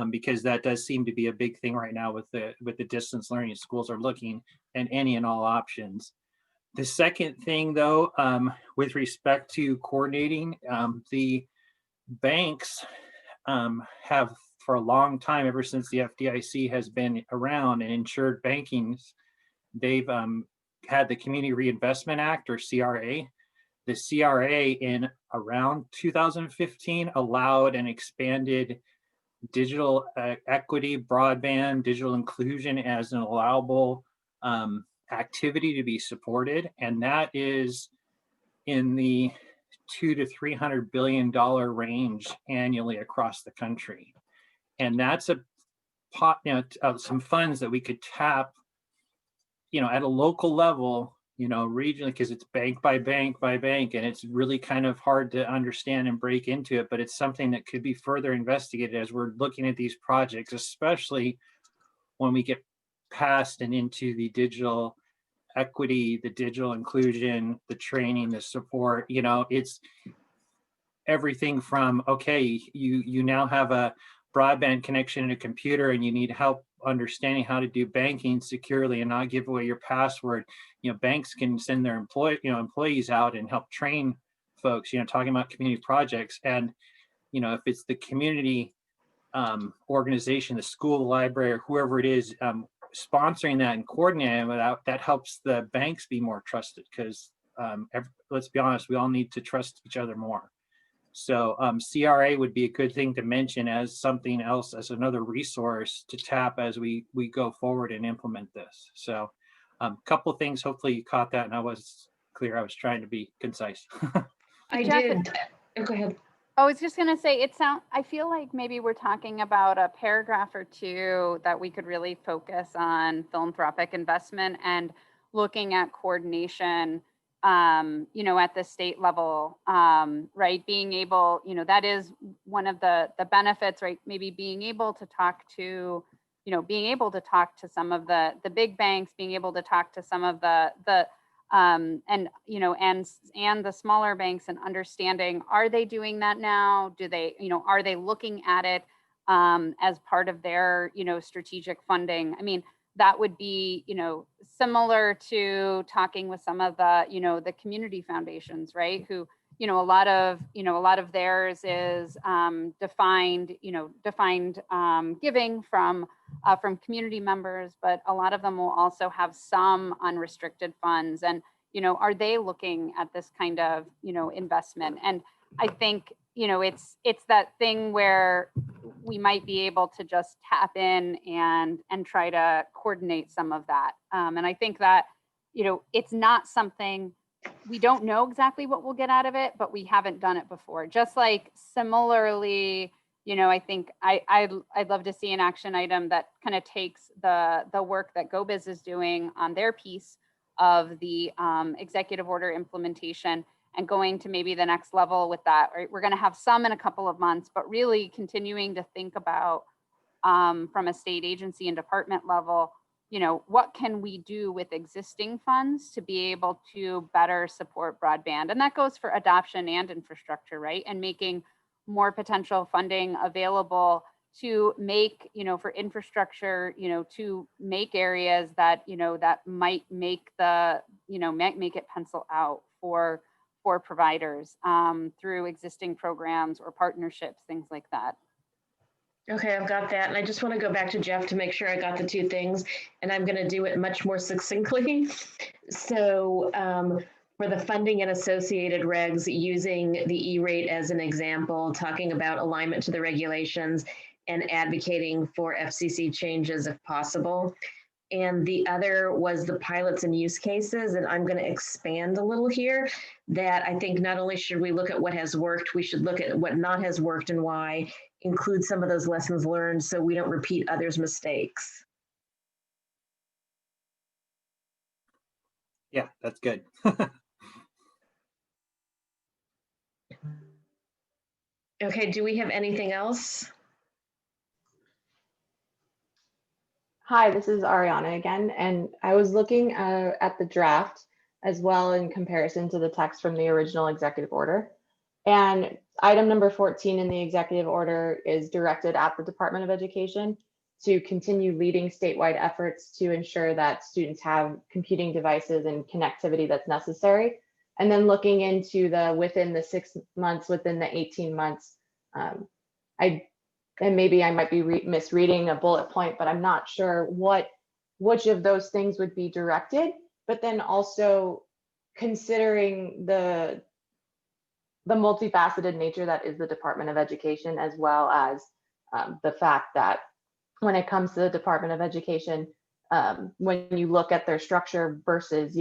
because that does seem to be a big thing right now with the distance learning. Schools are looking at any and all options. The second thing though, with respect to coordinating, the banks have for a long time, ever since the FDIC has been around and insured banking, they've had the Community Reinvestment Act, or CRA. The CRA in around 2015 allowed and expanded digital equity, broadband, digital inclusion as an allowable activity to be supported. And that is in the $200 to $300 billion range annually across the country. And that's a pot, some funds that we could tap, at a local level, regionally, because it's bank by bank by bank, and it's really kind of hard to understand and break into it, but it's something that could be further investigated as we're looking at these projects, especially when we get past and into the digital equity, the digital inclusion, the training, the support. everything from, okay, you now have a broadband connection and a computer and you need help understanding how to do banking securely and not give away your password. Banks can send their employees out and help train folks, talking about community projects. And, if it's the community organization, the school, the library, or whoever it is, sponsoring that and coordinating that helps the banks be more trusted, because let's be honest, we all need to trust each other more. So CRA would be a good thing to mention as something else, as another resource to tap as we go forward and implement this. So a couple of things, hopefully you caught that and I was clear. I was trying to be concise. I Jeff, did. Oh, go ahead. I was just going to say, I feel like maybe we're talking about a paragraph or two that we could really focus on philanthropic investment and looking at coordination, at the state level, right? Being able, that is one of the benefits, right? Maybe being able to talk to, some of the big banks, being able to talk to some of the and the smaller banks, and understanding, are they doing that now? Do they, are they looking at it as part of their, strategic funding? I mean, that would be, similar to talking with some of the, the community foundations, right? Who, a lot of theirs is defined giving from community members, but a lot of them will also have some unrestricted funds. And, are they looking at this kind of, investment? And I think, it's that thing where we might be able to just tap in and try to coordinate some of that. And I think that, it's not something, we don't know exactly what we'll get out of it, but we haven't done it before. Just like similarly, I think I'd love to see an action item that kind of takes the work that GoBiz is doing on their piece of the executive order implementation and going to maybe the next level with that. Right? We're going to have some in a couple of months, but really continuing to think about from a state agency and department level, what can we do with existing funds to be able to better support broadband? And that goes for adoption and infrastructure, right? And making more potential funding available to make, for infrastructure, to make areas that, that might make the, make it pencil out for providers through existing programs or partnerships, things like that. Okay, I've got that. And I just want to go back to Jeff to make sure I got the two things, and I'm going to do it much more succinctly. So for the funding and associated regs, using the E-rate as an example, talking about alignment to the regulations and advocating for FCC changes if possible. And the other was the pilots and use cases. And I'm going to expand a little here, that I think not only should we look at what has worked, we should look at what not has worked and why, include some of those lessons learned so we don't repeat others' mistakes. Yeah, that's good. Okay, do we have anything else? Hi, this is Ariana again, and I was looking at the draft as well in comparison to the text from the original executive order. And item number 14 in the executive order is directed at the Department of Education to continue leading statewide efforts to ensure that students have computing devices and connectivity that's necessary. And then looking into the within the 6 months, within the 18 months, and maybe I might be misreading a bullet point, but I'm not sure which of those things would be directed, but then also considering the multifaceted nature that is the Department of Education, as well as the fact that when it comes to the Department of Education, when you look at their structure versus,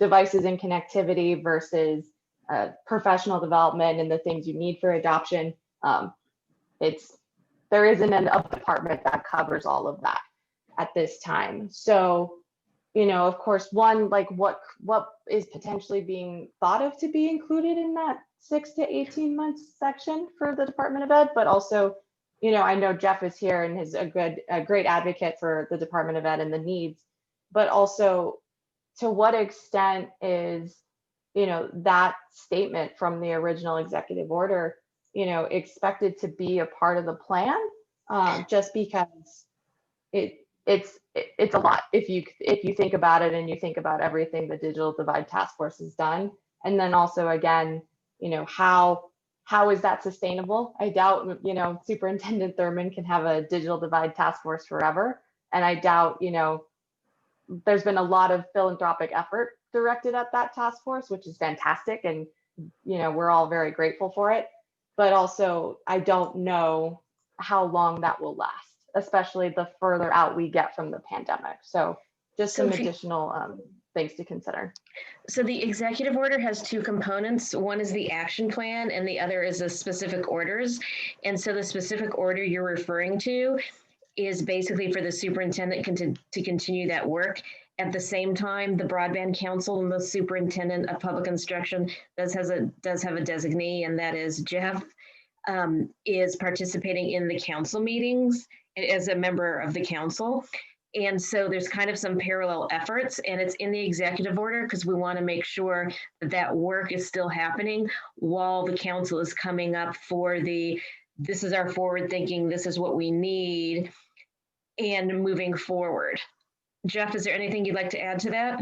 devices and connectivity versus professional development and the things you need for adoption, there isn't a department that covers all of that at this time. So, of course, one, like what is potentially being thought of to be included in that 6 to 18 months section for the Department of Ed, but also, I know Jeff is here and is a great advocate for the Department of Ed and the needs, but also to what extent is, that statement from the original executive order expected to be a part of the plan, just because it's a lot if you think about it and you think about everything the Digital Divide Task Force has done. And then also, again, how is that sustainable? I doubt, Superintendent Thurman can have a Digital Divide Task Force forever. And I doubt, there's been a lot of philanthropic effort directed at that task force, which is fantastic. And, we're all very grateful for it. But also, I don't know how long that will last, especially the further out we get from the pandemic. So just some additional things to consider. So the executive order has two components. One is the action plan and the other is the specific orders. And so the specific order you're referring to is basically for the superintendent to continue that work. At the same time, the Broadband Council and the Superintendent of Public Instruction does have a designee, and that is Jeff, is participating in the council meetings as a member of the council. And so there's kind of some parallel efforts, and it's in the executive order because we want to make sure that that work is still happening while the council is coming up for this is our forward thinking, this is what we need, and moving forward. Jeff, is there anything you'd like to add to that?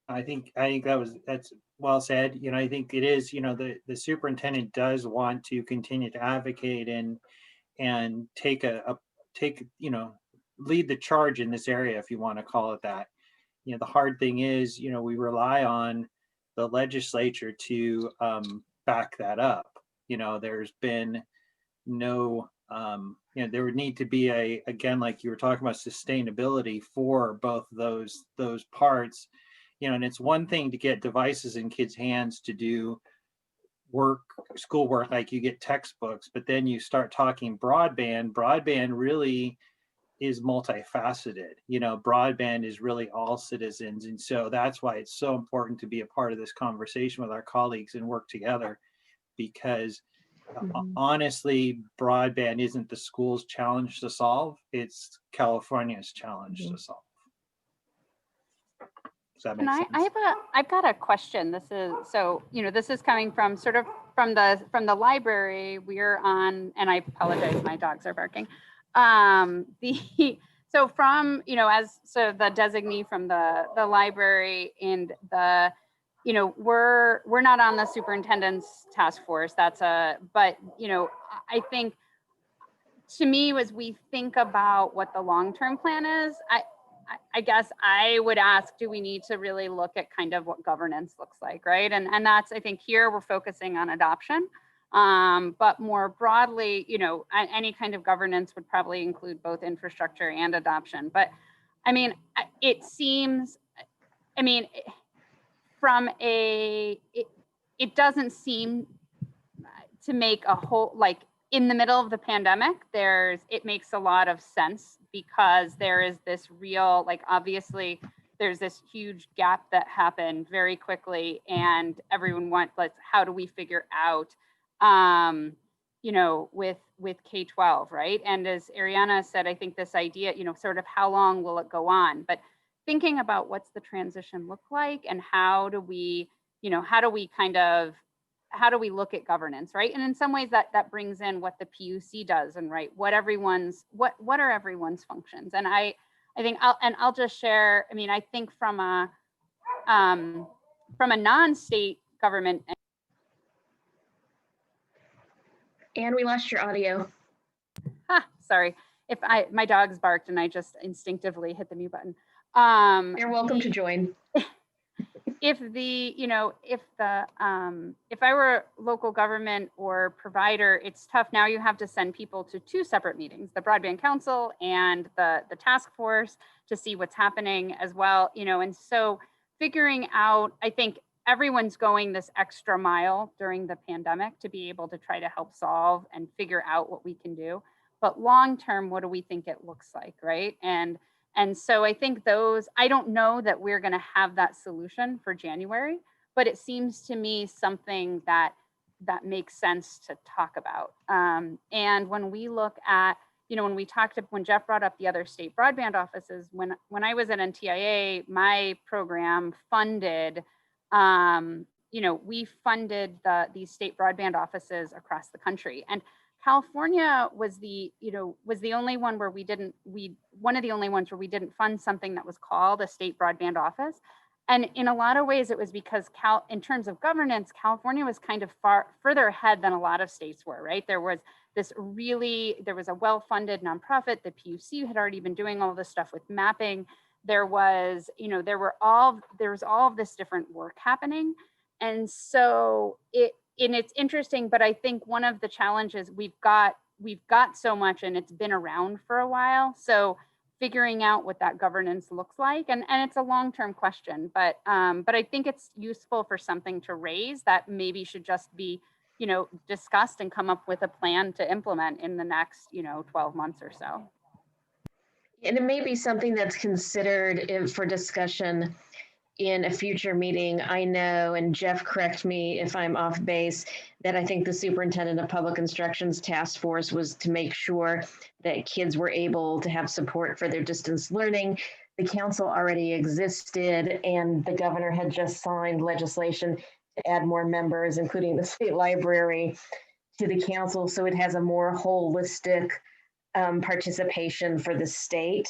I think that's well said. I think it is, the superintendent does want to continue to advocate and lead the charge in this area, if you want to call it that. The hard thing is, we rely on the legislature to back that up. There's been no, there would need to be again, like you were talking about, sustainability for both those parts. And it's one thing to get devices in kids' hands to do schoolwork, like you get textbooks, but then you start talking broadband really is multifaceted. Broadband is really all citizens. And so that's why it's so important to be a part of this conversation with our colleagues and work together, because honestly, broadband isn't the school's challenge to solve, it's California's challenge to solve. Does that make sense? I've got a question. This is coming from sort of from the library. We're on, and I apologize, my dogs are barking. The designee from the library and we're not on the superintendent's task force. But I think, to me, as we think about what the long-term plan is, I guess I would ask, do we need to really look at kind of what governance looks like, right? And that's, I think here we're focusing on adoption, but more broadly, any kind of governance would probably include both infrastructure and adoption. But I mean, it seems, it doesn't seem to make a whole, like in the middle of the pandemic, it makes a lot of sense because there is this real, like, obviously there's this huge gap that happened very quickly and everyone how do we figure out, with K-12, right? And as Ariana said, I think this idea, sort of how long will it go on? But thinking about what's the transition look like and how do we look at governance, right? And in some ways that brings in what the PUC does and right, what are everyone's functions? And I think I'll just share, I think from a non-state government. And we lost your audio. Sorry, my dogs barked and I just instinctively hit the mute button. You're welcome to join. If I were local government or provider, it's tough. Now you have to send people to two separate meetings, the Broadband Council and the task force, to see what's happening as well. And so figuring out, I think everyone's going this extra mile during the pandemic to be able to try to help solve and figure out what we can do. But long-term, what do we think it looks like, right? And so I think I don't know that we're going to have that solution for January, but it seems to me something that makes sense to talk about. And when we look at, when Jeff brought up the other state broadband offices, when I was at NTIA, my program funded, we funded these state broadband offices across the country, and California was the only one where one of the only ones where we didn't fund something that was called a state broadband office. And in a lot of ways, it was because in terms of governance, California was kind of further ahead than a lot of states were, right? There was a well-funded nonprofit. The PUC had already been doing all this stuff with mapping. There was all of this different work happening. And so it's interesting, but I think one of the challenges we've got so much, and it's been around for a while. So figuring out what that governance looks like, and it's a long-term question, but I think it's useful for something to raise that maybe should just be, discussed and come up with a plan to implement in the next, 12 months or so. And it may be something that's considered for discussion in a future meeting. I know, and Jeff, correct me if I'm off base, that I think the Superintendent of Public Instruction's task force was to make sure that kids were able to have support for their distance learning. The council already existed, and the governor had just signed legislation to add more members, including the state library, to the council, so it has a more holistic participation for the state.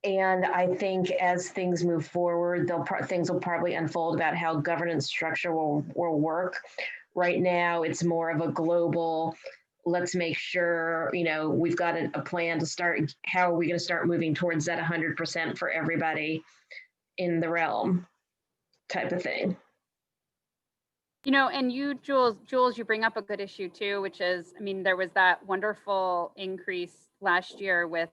And I think as things move forward, things will probably unfold about how governance structure will work. Right now, it's more of a global, let's make sure, we've got a plan to start, how are we going to start moving towards that 100% for everybody in the realm type of thing. And you, Jules, you bring up a good issue too, which is, there was that wonderful increase last year with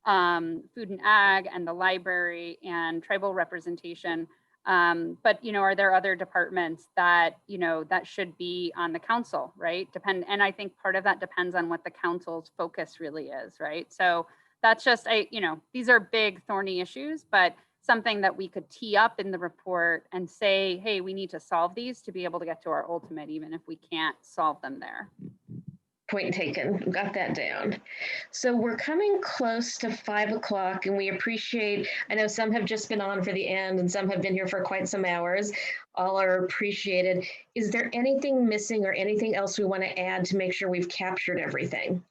food and ag and the library and tribal representation. But, are there other departments that, that should be on the council, right? And I think part of that depends on what the council's focus really is, right? So that's just, these are big thorny issues, but something that we could tee up in the report and say, hey, we need to solve these to be able to get to our ultimate, even if we can't solve them there. Point taken, got that down. So we're coming close to 5 o'clock, and we appreciate, I know some have just been on for the end and some have been here for quite some hours. All are appreciated. Is there anything missing or anything else we want to add to make sure we've captured everything?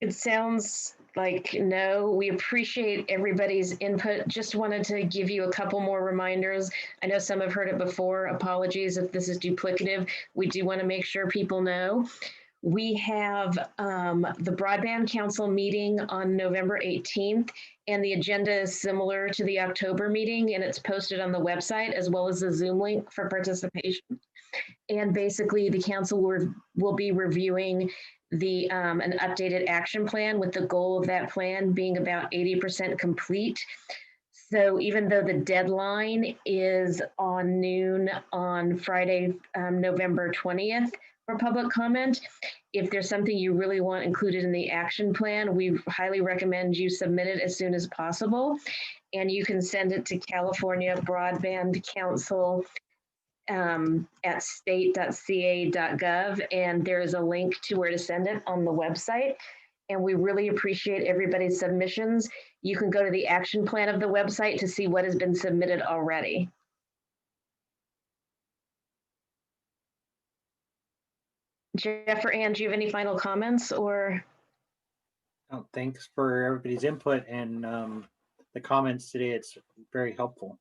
It sounds like no. We appreciate everybody's input. Just wanted to give you a couple more reminders. I know some have heard it before. Apologies if this is duplicative. We do want to make sure people know. We have the Broadband Council meeting on November 18th, and the agenda is similar to the October meeting, and it's posted on the website as well as the Zoom link for participation. And basically, the council will be reviewing an updated action plan, with the goal of that plan being about 80% complete. So even though the deadline is on noon on Friday, November 20th for public comment, if there's something you really want included in the action plan, we highly recommend you submit it as soon as possible. And you can send it to California Broadband Council at state.ca.gov, and there is a link to where to send it on the website. And we really appreciate everybody's submissions. You can go to the action plan of the website to see what has been submitted already. Jeff or Ann, do you have any final comments or? Oh, thanks for everybody's input and the comments today. It's very helpful.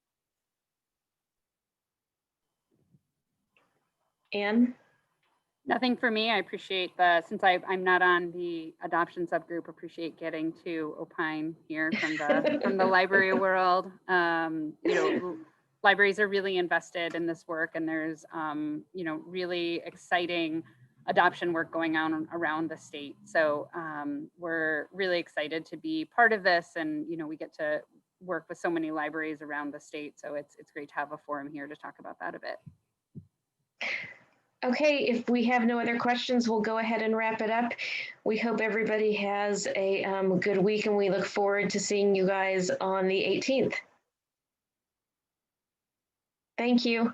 Ann? Nothing for me. I appreciate since I'm not on the adoption subgroup, appreciate getting to opine here from the library world. Libraries are really invested in this work, and there's really exciting adoption work going on around the state. So we're really excited to be part of this, and we get to work with so many libraries around the state. So it's great to have a forum here to talk about that a bit. Okay, if we have no other questions, we'll go ahead and wrap it up. We hope everybody has a good week, and we look forward to seeing you guys on the 18th. Thank you.